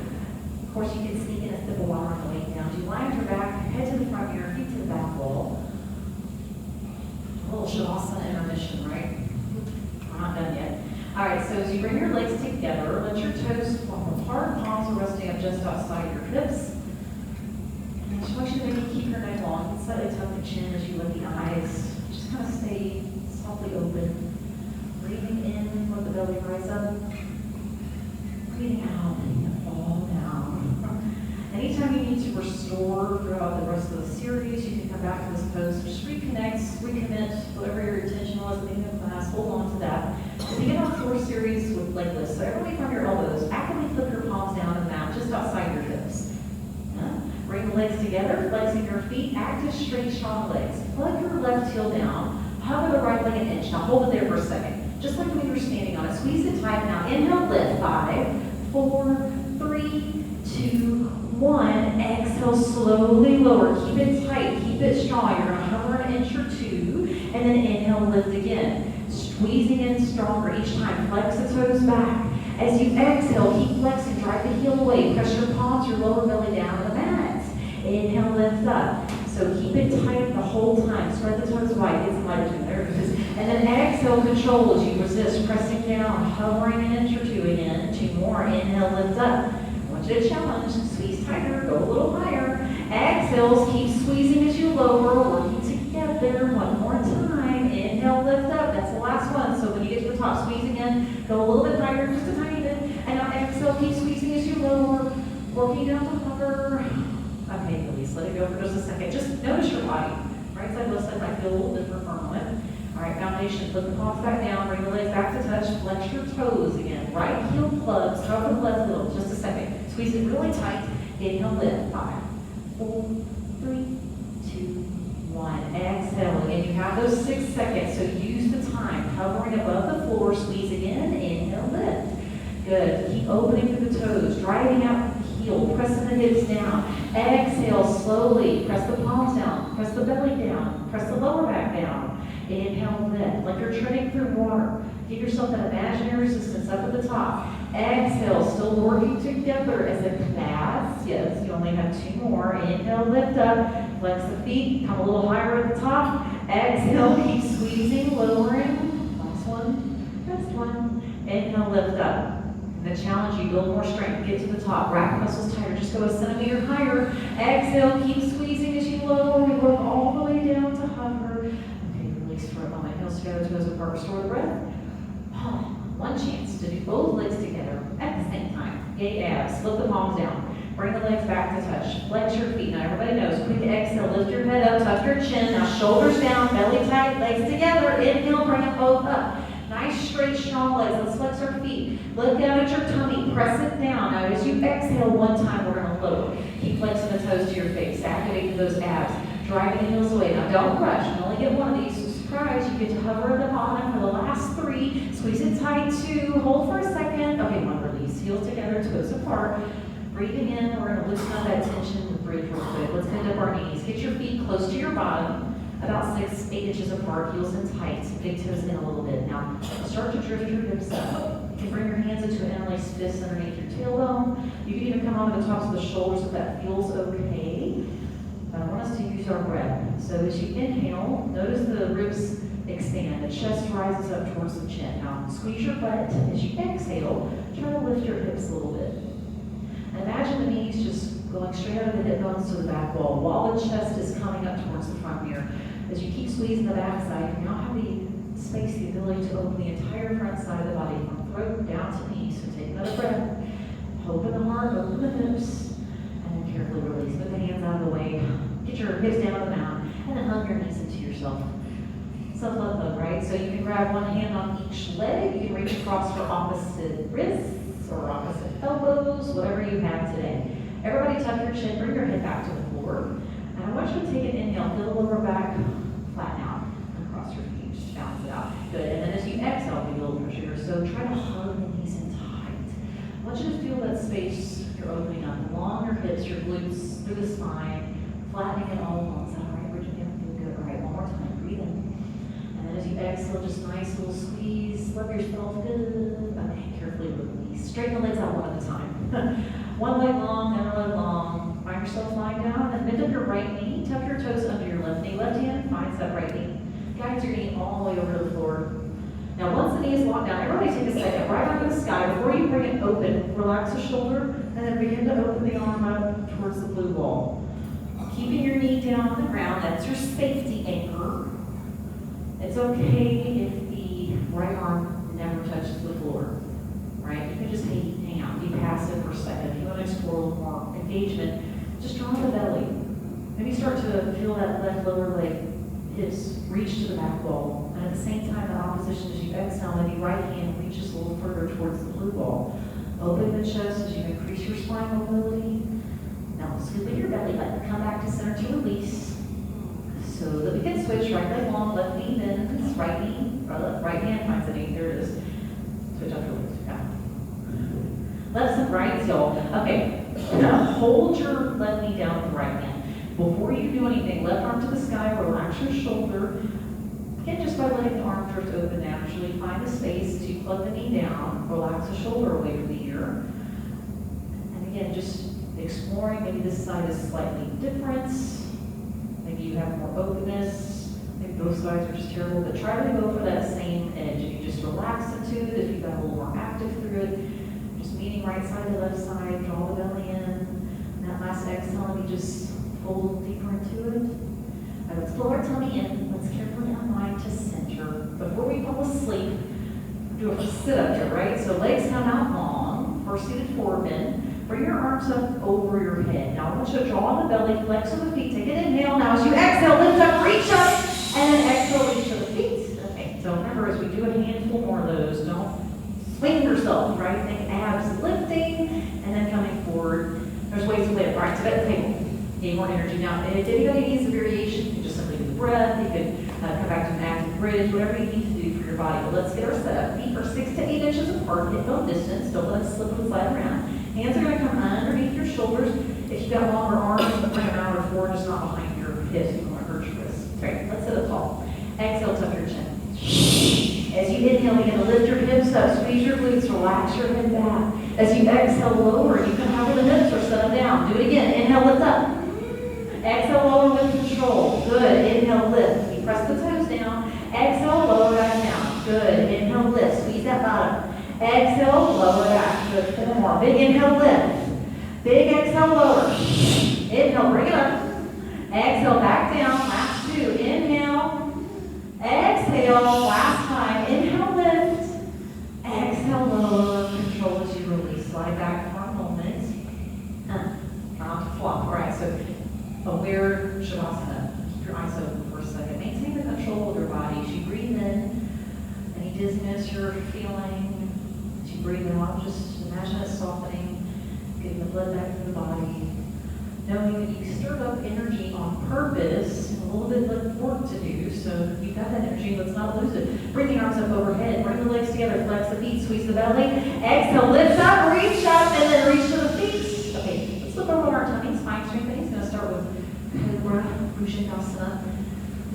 Of course, you can sneak in a sip of water on the way down. You lie on your back, head to the front of your feet to the back wall. A little Shavasana intermission, right? We're not done yet. All right, so as you bring your legs together, let your toes fall apart, palms are resting up just outside your hips. And I just want you to maybe keep your neck long, slightly tuck the chin as you let the eyes just kind of stay softly open. Breathing in, let the belly rise up. Breathing out, letting it fall down. Anytime you need to restore throughout the rest of the series, you can come back to this pose. Just reconnect, recommit, whatever your intention was at the beginning of class, hold on to that. Begin our floor series with leg lifts. So everybody from your elbows, actively flip your palms down to the mat, just outside your hips. Bring the legs together, flexing your feet, active, straight, strong legs. Plug your left heel down, hover the right leg an inch. Now hold it there for a second. Just like when you were standing on it. Squeeze it tight. Now inhale, lift. 5, 4, 3, 2, 1. Exhale, slowly lower. Keep it tight, keep it strong. You're going to hover an inch or 2, and then inhale, lift again. Squeezing in stronger each time. Flex the toes back. As you exhale, keep flexing. Drive the heel away. Press your palms, your lower belly down to the mat. Inhale, lift up. So keep it tight the whole time. Spread the toes wide. Get some light between. There it is. And then exhale, control as you resist. Pressing down, hovering an inch or 2 again. 2 more. Inhale, lift up. I want you to challenge. Squeeze tighter. Go a little higher. Exhale, keep squeezing as you lower, working together. One more time. Inhale, lift up. That's the last one. So when you get to the top, squeeze again. Go a little bit higher, just a tiny bit. And now exhale, keep squeezing as you lower, working down to hover. Okay, release. Let it go for just a second. Just notice your body. Right side, left side might feel a little different for a moment. All right, foundation. Flip the palms back down. Bring the legs back to touch. Flex your toes again. Right heel plugs. Cover the left heel. Just a second. Squeeze it really tight. Inhale, lift. 5, 4, 3, 2, 1. Exhale. Again, you have those 6 seconds, so use the time. Hovering above the floor. Squeeze again. Inhale, lift. Good. Keep opening through the toes. Driving out the heel. Pressing the hips down. Exhale slowly. Press the palms down. Press the belly down. Press the lower back down. Inhale, lift. Like you're treading through water. Give yourself that imaginary resistance up at the top. Exhale, still working together as a class. Yes, you only have 2 more. Inhale, lift up. Flex the feet. Come a little higher at the top. Exhale, keep squeezing, lowering. Last one. Best one. Inhale, lift up. The challenge, you build more strength. Get to the top. Rack muscles tighter. Just go a centimeter higher. Exhale, keep squeezing as you lower. We work all the way down to hover. Okay, release for a moment. Heels together, toes apart. Restore the breath. One chance to do both legs together at the same time. Yay, abs. Flip the palms down. Bring the legs back to touch. Flex your feet. Now everybody knows. Quick exhale. Lift your head up. Tuck your chin. Now shoulders down. Belly tight. Legs together. Inhale. Bring them both up. Nice, straight, strong legs. Let's flex our feet. Look down at your tummy. Press it down. Now as you exhale one time, we're going to lower. Keep flexing the toes to your face. Activate those abs. Driving the heels away. Now don't rush. You only get one of these. Surprise, you get to hover at the bottom for the last 3. Squeeze it tight, 2. Hold for a second. Okay, 1, release. Heels together, toes apart. Breathing in, we're going to loosen up that tension with bridge real quick. Let's bend up our knees. Get your feet close to your bottom, about 6, 8 inches apart. Heels in tight. Big toes in a little bit. Now, start to drift your hips up. You can bring your hands into an interlaced fist underneath your tailbone. You can even come onto the tops of the shoulders if that feels okay. I want us to use our breath. So as you inhale, notice the ribs expand. The chest rises up towards the chin. Now squeeze your butt. As you exhale, try to lift your hips a little bit. And imagine the knees just going straight out of the hip bones to the back wall while the chest is coming up towards the front mirror. As you keep squeezing the back side, you now have the space, the ability to open the entire front side of the body from throat down to knees. So take another breath. Open the heart, open the hips, and then carefully release. Put the hands out of the way. Get your hips down on the mound, and then hug your knees into yourself. Self-love hug, right? So you can grab one hand on each leg. You can reach across for opposite wrists or opposite elbows, whatever you have today. Everybody tuck your chin, bring your head back to the floor. And I want you to take an inhale, feel the lower back flatten out, and cross your feet, just balance it out. Good, and then as you exhale, be a little pressure. So try to hug the knees in tight. I want you to feel that space you're opening up along your hips, your glutes, through the spine. Flattening it all along. Is that all right, Bridget? Feel good. All right, one more time. Breathe in. And then as you exhale, just nice little squeeze. Love yourself. Good. Okay, carefully release. Straighten the legs out one at a time. One leg long, another leg long. Find yourself lying down. And bend up your right knee. Tuck your toes under your left knee. Left hand finds that right knee. Guide your knee all the way over to the floor. Now, once the knee is locked down, everybody take a second. Right up to the sky. Before you bring it open, relax the shoulder. And then begin to open the arm up towards the blue ball. Keeping your knee down on the ground, that's your safety anchor. It's okay if the right arm never touches the floor, right? You can just hang out, be passive for a second. If you want to explore a little more engagement, just draw the belly. Maybe start to feel that left lower leg hips reach to the back wall. And at the same time, the opposition as you exhale, maybe right hand reaches a little further towards the blue ball. Open the chest as you increase your spine mobility. Now, scoop in your belly button, come back to center to release. So that we can switch right leg long, left knee bends, right knee, or right hand finds the knee. There it is. Switch up your legs. Yeah. Left and right, so, okay. Now hold your left knee down with the right hand. Before you do anything, left arm to the sky, relax your shoulder. Again, just by letting the arm drift open naturally, find the space to plug the knee down, relax the shoulder away from the ear. And again, just exploring, maybe this side is slightly different. Maybe you have more openness. Maybe both sides are just terrible, but try to go for that same edge. If you just relax into it, if you've got a little more active through it, just meeting right side to left side, draw the belly in. And that last exhale, maybe just pull a little deeper into it. All right, let's pull our tummy in. Let's carefully unwind to center. Before we fall asleep, do a sit-up here, right? So legs come out long, first seated forward bend. Bring your arms up over your head. Now I want you to draw on the belly, flex on the feet, take an inhale. Now as you exhale, lift up, reach up, and then exhale, reach to the feet. Okay, so remember as we do a handful more of those, don't swing yourself, right? Think abs lifting, and then coming forward. There's ways to lift. All right, to that table. Need more energy. Now, if anybody needs a variation, you can just simply do the breath. You can come back to an active bridge, whatever you need to do for your body. But let's get our setup. Feet are 6 to 8 inches apart. Hip bone distance. Don't let it slip and slide around. Hands are going to come underneath your shoulders. If you've got longer arms, bring them out or forward, just not behind your hips. You don't want to hurt your wrists. Okay, let's sit up tall. Exhale, tuck your chin. As you inhale, begin to lift your hips up, squeeze your glutes, relax your head back. As you exhale, lower. You can hover the hips or set them down. Do it again. Inhale, lift up. Exhale, lower with control. Good. Inhale, lift. You press the toes down. Exhale, lower back down. Good. Inhale, lift. Squeeze that bottom. Exhale, lower back. Good. 4 more. Big inhale, lift. Big exhale, lower. Inhale, bring it up. Exhale, back down. Last 2. Inhale. Exhale, last time. Inhale, lift. Exhale, lower. Control as you release. Slide back for a moment. Not to flop. All right, so aware Shavasana. Keep your eyes open for a second. Maintain the control of your body. As you breathe in, any dizziness you're feeling, as you breathe out, just imagine it softening, getting the blood back to the body. Knowing that you stirred up energy on purpose, a little bit of work to do, so you've got that energy, let's not lose it. Bring the arms up overhead, bring the legs together, flex the feet, squeeze the belly. Exhale, lift up, reach up, and then reach to the feet. Okay, let's look over our tummy, spine strengthening. It's going to start with Cobra, Bhujangasana.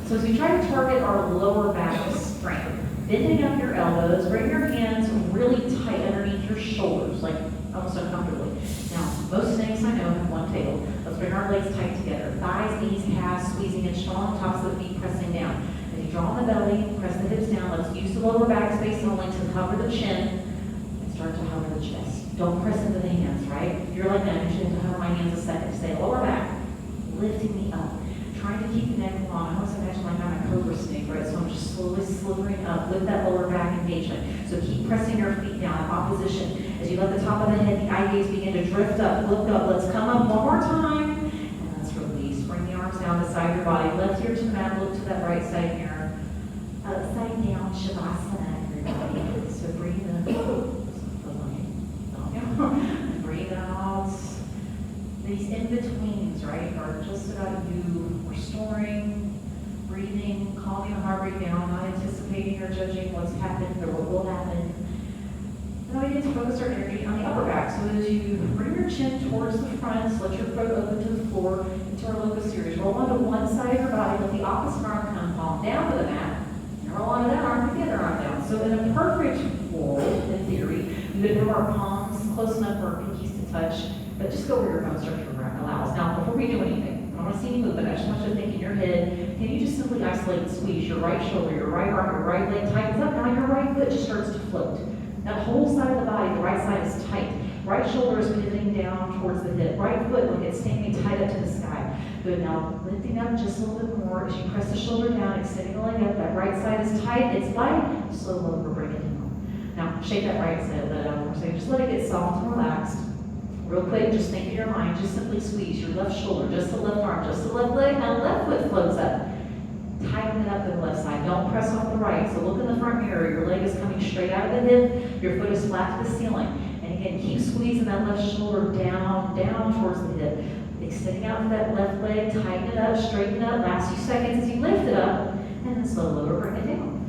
So as we try to target our lower back strength, bending up your elbows, bring your hands really tight underneath your shoulders, like almost uncomfortably. Now, most snakes I know have one tail. Let's bring our legs tight together. Thighs, knees, calves, squeezing in strong, tops of the feet pressing down. As you draw on the belly, press the hips down. Let's use the lower back space only to cover the chin and start to hover the chest. Don't press into the hands, right? If you're like that, I usually have to hover my hands a second. Stay lower back, lifting me up. Trying to keep the neck long. I almost imagine like I'm a cobra snake, right? So I'm just slowly slithering up with that lower back engagement. So keep pressing your feet down in opposition. As you let the top of the head, the eye gaze begin to drift up, look up. Let's come up one more time. And let's release. Bring the arms down beside your body. Left ear to the mat, look to that right side mirror. Upside down, Shavasana, everybody. So breathe in. Breathe out. These in-betweens, right, are just about you restoring, breathing, calming the heart rate down, not anticipating or judging what's happened or what will happen. And then we get to focus our energy on the upper back. So as you bring your chin towards the front, let your throat open to the floor, into our locust series. Roll onto one side of your body, let the opposite arm come palm down to the mat, and roll onto that arm with the other arm down. So in a perfect world, in theory, we would have our palms close enough for our pinkies to touch. But just go where your bone structure allows. Now, before we do anything, I don't want to see any movement. I just want you to think in your head, can you just simply isolate and squeeze your right shoulder, your right arm, your right leg tightens up. Now your right foot just starts to float. That whole side of the body, the right side is tight. Right shoulder is pivoting down towards the hip. Right foot, like it's standing tight up to the sky. Good. Now, lifting up just a little bit more. As you press the shoulder down, extending the leg up. That right side is tight. It's light. Slow over, bring it down. Now, shake that right side, let it out more. So just let it get soft and relaxed. Real quick, just think in your mind, just simply squeeze your left shoulder, just the left arm, just the left leg. Now left foot floats up. Tighten it up to the left side. Don't press off the right. So look in the front mirror. Your leg is coming straight out of the hip. Your foot is flat to the ceiling. And again, keep squeezing that left shoulder down towards the hip. Extending out to that left leg. Tighten it up, straighten it up. Last few seconds as you lift it up. And then slow lower, bring it down.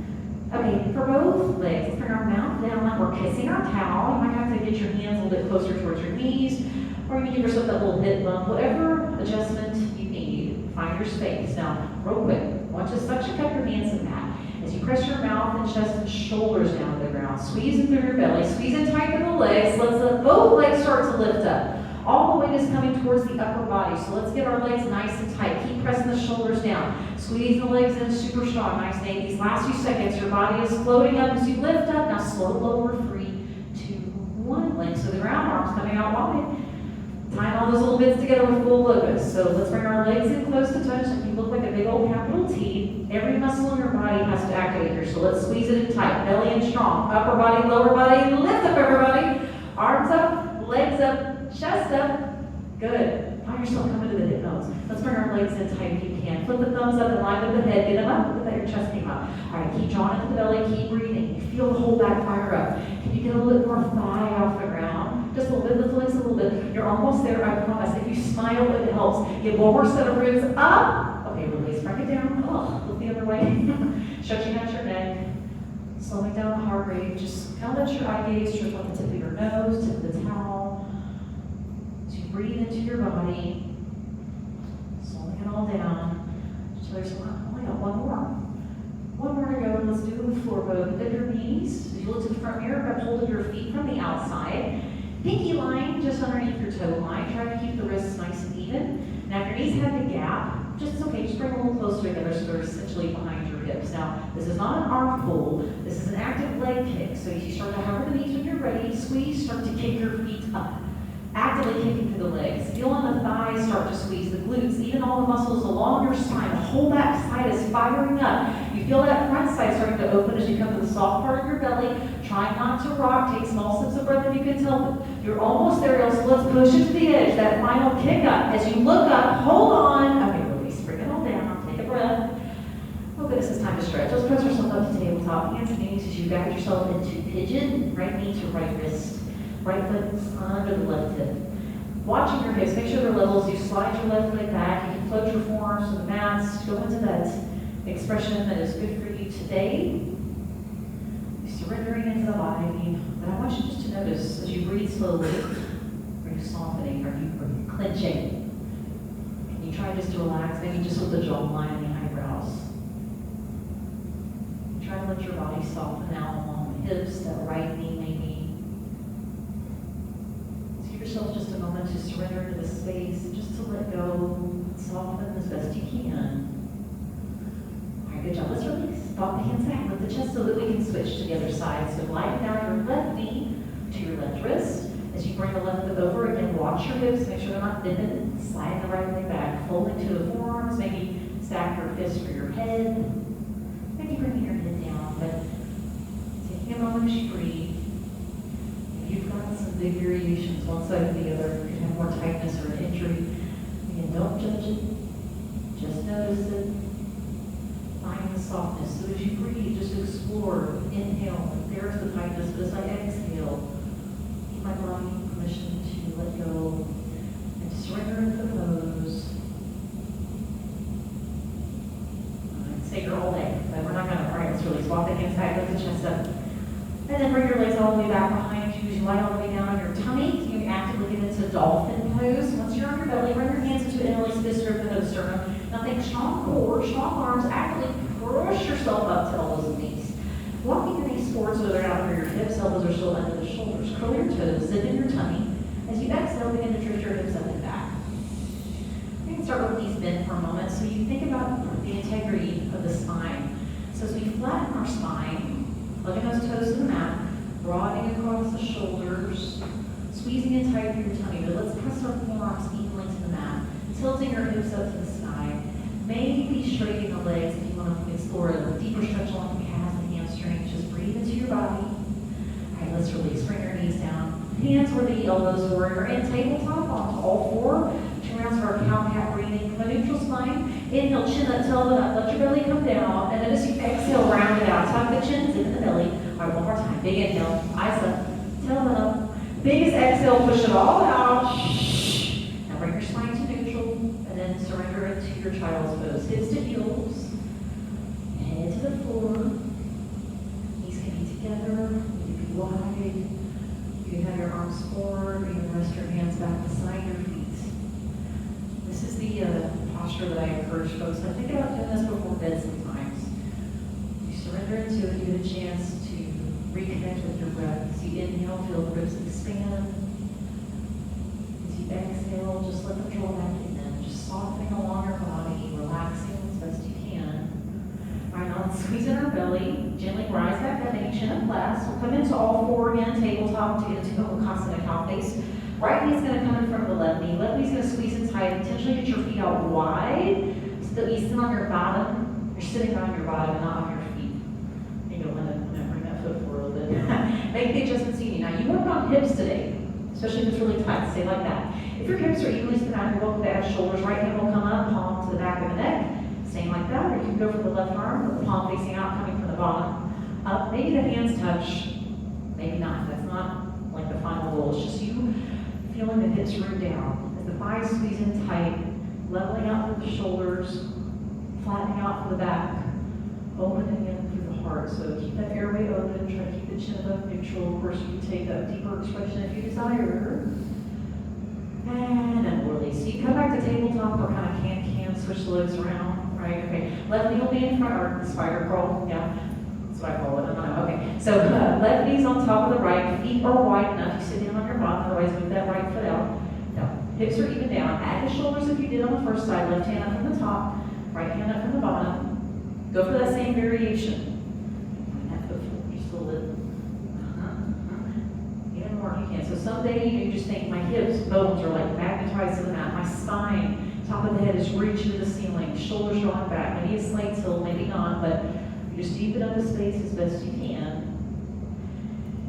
Okay, for both legs, let's bring our mouth down like we're kissing our towel. You might have to get your hands a little bit closer towards your knees, or you can give yourself that little hip bump, whatever adjustment you need. Find your space. Now, real quick, I want you to suction cup your hands in that. As you press your mouth and chest and shoulders down to the ground, squeezing through your belly, squeezing tight through the legs. Let's let both legs start to lift up. All the weight is coming towards the upper body, so let's get our legs nice and tight. Keep pressing the shoulders down. Squeeze the legs in super strong. Nice and 8. These last few seconds, your body is floating up as you lift up. Now slow lower, 3, 2, 1. Legs to the ground, arms coming out wide. Tying all those little bits together with full locus. So let's bring our legs in close to touch. If you look like a big old capital T, every muscle in your body has to activate here. So let's squeeze it in tight. Belly in strong. Upper body, lower body. Lift up everybody. Arms up, legs up, chest up. Good. Find yourself coming to the hip bones. Let's bring our legs in tight if you can. Flip the thumbs up in line with the head. Get them up. Let your chest came up. All right, keep drawing into the belly. Keep breathing. You feel the whole back fire up. Can you get a little bit more thigh off the ground? Just a little bit. Lift the legs a little bit. You're almost there, I promise. If you smile, it helps. Get one more set of ribs up. Okay, release. Bring it down. Oh, look the other way. Stretching out your neck. Slowing down the heart rate. Just kind of let your eye gaze drift on the tip of your nose, tip of the towel. As you breathe into your body, slowing it all down. Just tell yourself, oh, I got one more. One more to go, and let's do the floor mode. Lift your knees. As you look to the front mirror, grab hold of your feet from the outside. Pinky line just underneath your toe line. Try to keep the wrists nice and even. Now, if your knees have a gap, it's okay. Just bring them a little closer together so they're essentially behind your hips. Now, this is not an arm pull. This is an active leg kick. So you start to hover the knees when you're ready. Squeeze, start to kick your feet up. Actively kicking through the legs. Feeling the thighs start to squeeze, the glutes, even all the muscles along your spine. The whole back side is firing up. You feel that front side starting to open as you come to the soft part of your belly. Try not to rock. Take small sips of breath if you can tell. You're almost there, so let's push it to the edge. That final kick up. As you look up, hold on. Okay, release. Bring it all down. Take a breath. Oh goodness, it's time to stretch. Let's press yourself up to tabletop. Hands and knees as you guide yourself into pigeon. Right knee to right wrist. Right foot under the left hip. Watching your hips, make sure they're level as you slide your left leg back. You can float your forearms to the mats. Go into that expression that is good for you today. You're surrendering into the body. But I want you just to notice as you breathe slowly, are you softening? Are you clenching? Can you try just to relax, maybe just with the jawline and the eyebrows? Try to let your body soften out along the hips, that right knee maybe. Yourself just a moment to surrender to the space, just to let go, soften as best you can. All right, good job. Let's release. Pop the hands back with the chest so that we can switch to the other side. So glide down your left knee to your left wrist. As you bring the left foot over, again, watch your hips, make sure they're not bending. Slide the right leg back, fold into the forearms, maybe stack your fists for your head. Maybe bringing your head down, but taking a moment as you breathe. You've got some big variations, one side or the other. You can have more tightness or an injury. Again, don't judge it. Just notice it. Find the softness. So as you breathe, just explore. Inhale. There's the tightness. But as I exhale, give my body permission to let go and to surrender into the pose. I'd say you're all day, but we're not going to. All right, let's release. Walk the hands back, lift the chest up. And then bring your legs all the way back behind you as you lie all the way down on your tummy. You can actively get into dolphin pose. Once you're on your belly, run your hands into an interlace fist grip and sternum. Now think strong core, strong arms. Actively push yourself up to elbows and knees. Walking your knees forward so they're out under your hips. Elbows are still under the shoulders. Curl your toes, zip in your tummy. As you exhale, begin to drift your hips up and back. You can start with knees bent for a moment. So you think about the integrity of the spine. So as we flatten our spine, plugging those toes to the mat, broadening across the shoulders, squeezing in tight through your tummy, but let's press our forearms evenly to the mat, tilting your hips up to the sky. Maybe straightening the legs if you want to explore a deeper stretch along the calves and hamstrings. Just breathe into your body. All right, let's release. Bring your knees down. Hands where the elbows were. You're in tabletop onto all four. 2 rounds of our cow-cat breathing from a neutral spine. Inhale, chin up, tailbone up. Let your belly come down. And then as you exhale, round it out. Tuck the chin, zip in the belly. All right, one more time. Big inhale. Eyes up. Tailbone up. Biggest exhale, push it all out. Now bring your spine to neutral. And then surrender it to your child's pose. Hips to heels. Head to the floor. Knees can be together. You can be wide. You can have your arms forward. You can rest your hands back beside your feet. This is the posture that I encourage folks. I think about doing this before bed sometimes. You surrender into it, you get a chance to reconnect with your breath. As you inhale, feel the ribs expand. As you exhale, just let them draw back in. Just softening along your body, relaxing as best you can. All right, now let's squeeze in our belly. Gently rise back up, chin up flat. So come into all four again, tabletop to get into Ukasana cow face. Right knee's gonna come in front of the left knee. Left knee's gonna squeeze in tight. Intentionally get your feet out wide so that you sit on your bottom. You're sitting on your bottom and not on your feet. You don't want to bring that foot forward a little bit. Make the adjustments you need. Now, you work on hips today, especially if it's really tight. Stay like that. If your hips are evenly spread out, you're welcome to add shoulders. Right hand will come up, palm to the back of the neck. Staying like that. Or you can go for the left arm with the palm facing out, coming from the bottom up. Maybe the hands touch. Maybe not. That's not like the final goal. It's just you feeling the hips root down. As the thighs squeeze in tight, leveling out through the shoulders, flattening out for the back, opening in through the heart. So keep that airway open, try to keep the chin above neutral. Of course, you can take a deeper expression if you desire. And then release. So you come back to tabletop or kind of can switch the legs around, right? Okay. Left knee will be in front, or spider crawl, yeah. That's what I call it. I don't know. Okay. So left knee's on top of the right. Feet are wide enough. You sit down on your bottom. Otherwise, move that right foot out. Now, hips are even down. Add the shoulders if you did on the first side. Left hand up from the top. Right hand up from the bottom. Go for that same variation. That foot forward just a little. Even more if you can. So someday you just think my hips, bones are like magnetized to the mat. My spine, top of the head is reaching to the ceiling. Shoulders drawn back. Maybe it's slight tilt, maybe not, but you just deepen up the space as best you can.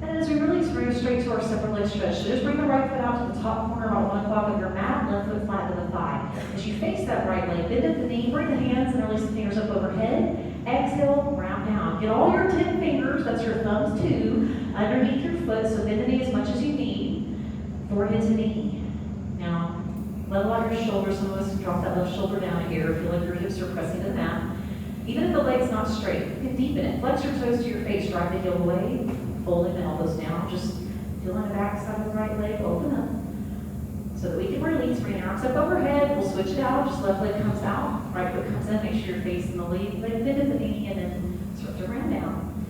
And as we release, we're going to straight to our separate leg stretch. So just bring the right foot out to the top corner about 1 o'clock of your mat, left foot flat to the thigh. As you face that right leg, bend at the knee, bring the hands and release the fingers up overhead. Exhale, round down. Get all your 10 fingers, that's your thumbs too, underneath your foot, so bend the knee as much as you need. Forehead to knee. Now, level out your shoulders. Some of us drop that left shoulder down here. Feel like your hips are pressing to the mat. Even if the leg's not straight, you can deepen it. Flex your toes to your face, drive the heel away, folding the elbows down. Just feeling the back side of the right leg open up. So that we can release, bring your arms up overhead. We'll switch it out. Just left leg comes out, right foot comes in. Make sure you're facing the lead. Bend at the knee and then start to round down.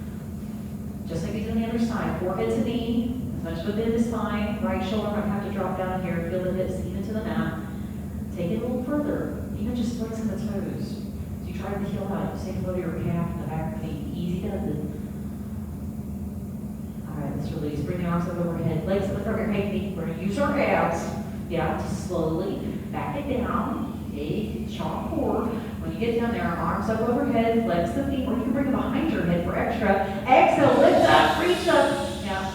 Just like you did on the other side. Forehead to knee. As much of a bend is fine. Right shoulder might have to drop down here. Feel the hips even to the mat. Take it a little further. Even just flexing the toes. Try to heel out. You say flow to your calf and the back of the knee. Easy does it. All right, let's release. Bring the arms up overhead. Legs in the front of your feet. We're going to use our abs. Yeah, to slowly back it down. A strong core. When you get down there, arms up overhead, legs to the feet, or you can bring them behind your head for extra. Exhale, lift up, reach up. Yeah,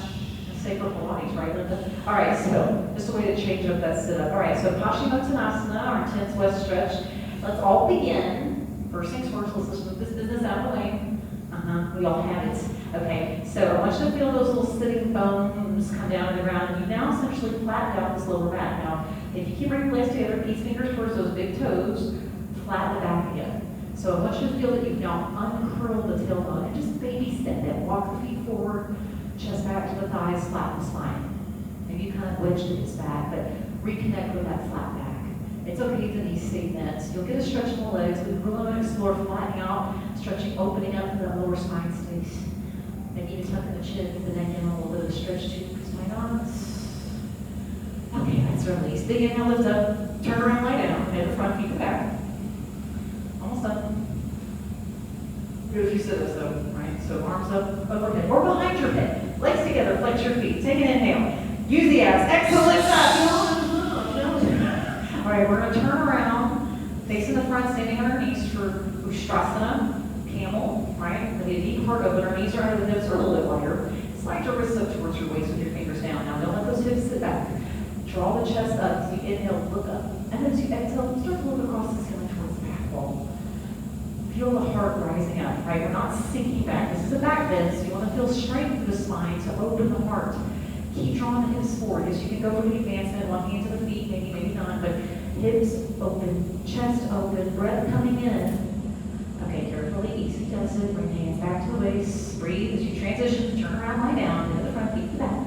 say for Pilates, right? Lift up. All right, so just a way to change up that sit up. All right, so Paschimottanasana, our intense west stretch. Let's all begin. First things first, let's move this business out of the way. We all have it. Okay, so I want you to feel those little sitting bones come down to the ground, and you now essentially flatten out this lower back. Now, if you keep bringing legs together, peace fingers towards those big toes, flatten the back again. So I want you to feel that you've now uncurled the tailbone, and just baby step that. Walk the feet forward, chest back to the thighs, flatten the spine. Maybe you kind of wedge the hips back, but reconnect with that flat back. It's okay if the knees stay bent. You'll get a stretch in the legs. We really want to explore flattening out, stretching, opening up the lower spine space. Maybe even tucking the chin, the neck in a little bit of a stretch too. Spine on. Okay, let's release. Big inhale, lift up. Turn around, lie down. Head to front, feet to back. Almost done. Do a few sit-ups though, right? So arms up, overhead, or behind your head. Legs together, flex your feet. Take an inhale. Use the abs. Exhale, lift up. All right, we're going to turn around, facing the front, standing on our knees for Ustrasana, camel, right? With a deep heart open. Our knees are under the hips or a little bit wider. Slide your wrists up towards your waist with your fingers down. Now, don't let those hips sit back. Draw the chest up. As you inhale, look up. And as you exhale, start to look across the ceiling towards the back wall. Feel the heart rising up, right? We're not sinking back. This is a back bend, so you want to feel strength through the spine to open the heart. Keep drawing the hips forward. As you can go for the advancement, one hand to the feet, maybe not, but hips open, chest open, breath coming in. Okay, carefully, easy does it. Bring the hands back to the waist. Breathe as you transition, turn around, lie down, into the front, feet to the back.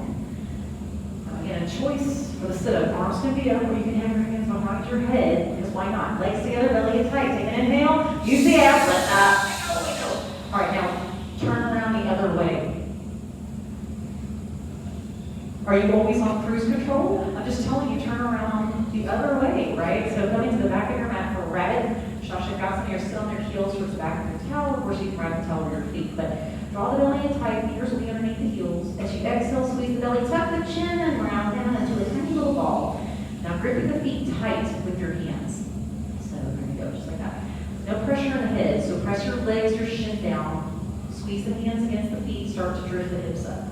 Again, a choice for the sit-up. Arms can be up, or you can have your hands behind your head, because why not? Legs together, belly is tight. Take an inhale, use the abs, lift up. All right, now turn around the other way. Are you always on cruise control? I'm just telling you, turn around the other way, right? So coming to the back of your mat for rabbit Shashangasana, you're still on your heels towards the back of your towel. Of course, you can grab the towel with your feet, but draw the belly in tight, fingers will be underneath the heels. As you exhale, squeeze the belly, tuck the chin and round down into a tiny little gripping the feet tight with your hands. So there you go, just like that. No pressure on the head, so press your legs, your shin down. Squeeze the hands against the feet, start to drift the hips up.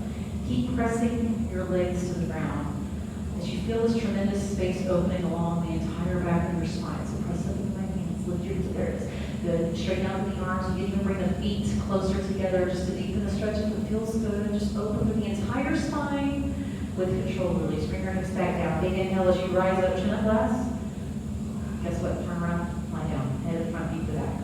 Keep pressing your legs to the ground. As you feel this tremendous space opening along the entire back of your spine. So press up with my hands, lift your, there it is. Good, straighten out the arms, you can even bring the feet closer together just to deepen the stretch if it feels good. Just open through the entire spine with control release. Bring your hips back down. Big inhale as you rise up, chin up last. Guess what, turn around, lie down, head in front, feet to back.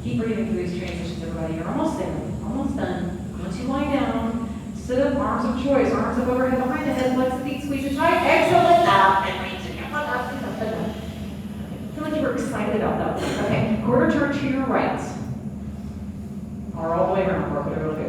Keep breathing through these transitions, everybody. You're almost there, almost done. Once you lie down, sit up, arms of choice, arms up overhead behind the head, flex the feet, squeeze it tight, exhale, lift up, and reach it. Come on up, lift up, lift up. I feel like you were excited about that one. Okay, quarter turn to your right. Or all the way around, or whatever you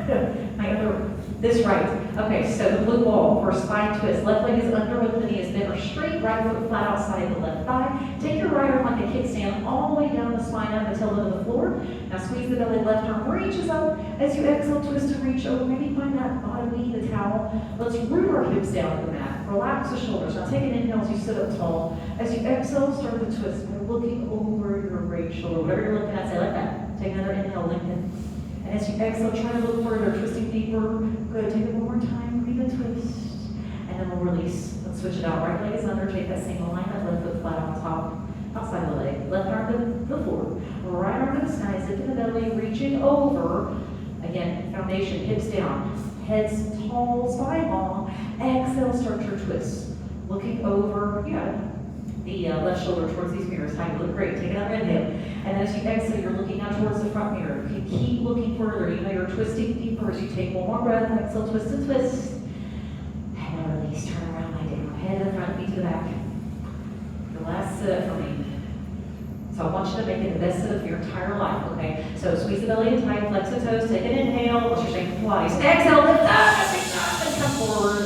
do. My other, this right. Okay, so the blue ball for a spine twist. Left leg is under with the knee is bent or straight, right foot flat outside the left thigh. Take your right arm like a kickstand all the way down the spine out the tailbone of the floor. Now squeeze the belly, left arm reaches up. As you exhale, twist and reach over. Maybe find that bottom knee, the towel. Let's root our hips down to the mat. Relax the shoulders. Now take an inhale as you sit up tall. As you exhale, start the twist. We're looking over your right shoulder. Whatever you're looking at, say like that. Take another inhale, lengthen. And as you exhale, try to look further, twisting deeper. Good, take it one more time, breathe and twist. And then we'll release. Let's switch it out. Right leg is under, take that same alignment, left foot flat on top, outside of the leg. Left arm to the floor, right arm to the sky, zip in the belly, reaching over. Again, foundation, hips down, heads tall, spine long. Exhale, start your twist. Looking over, the left shoulder towards these mirrors. How you look great. Take another inhale. And as you exhale, you're looking out towards the front mirror. You can keep looking further. You know you're twisting deeper as you take one more breath. Exhale, twist and twist. And then release. Turn around, lie down. Head to the front, feet to the back. Your last sit up for me. So I want you to make it the best sit up of your entire life, okay? So squeeze the belly in tight, flex the toes, take an inhale. What's your strength of Pilates? Exhale, lift up, and come forward.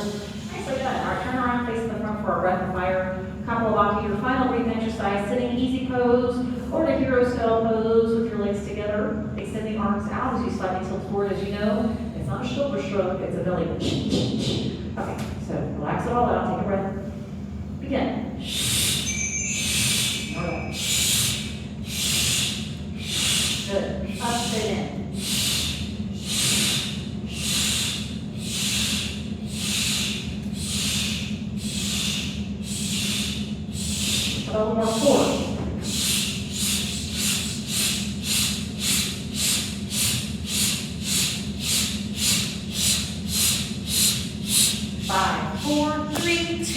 Nicely done. All right, turn around, face the front for our breath of fire. Kapalabhati, your final breathing exercise, sitting easy pose or the hero style pose with your legs together. Extend the arms out as you slightly tilt forward. As you know, it's not a shoulder shrug, it's a belly. Okay, so relax it all out, take a breath. Begin. All right. Good. Up and in. A little more forward.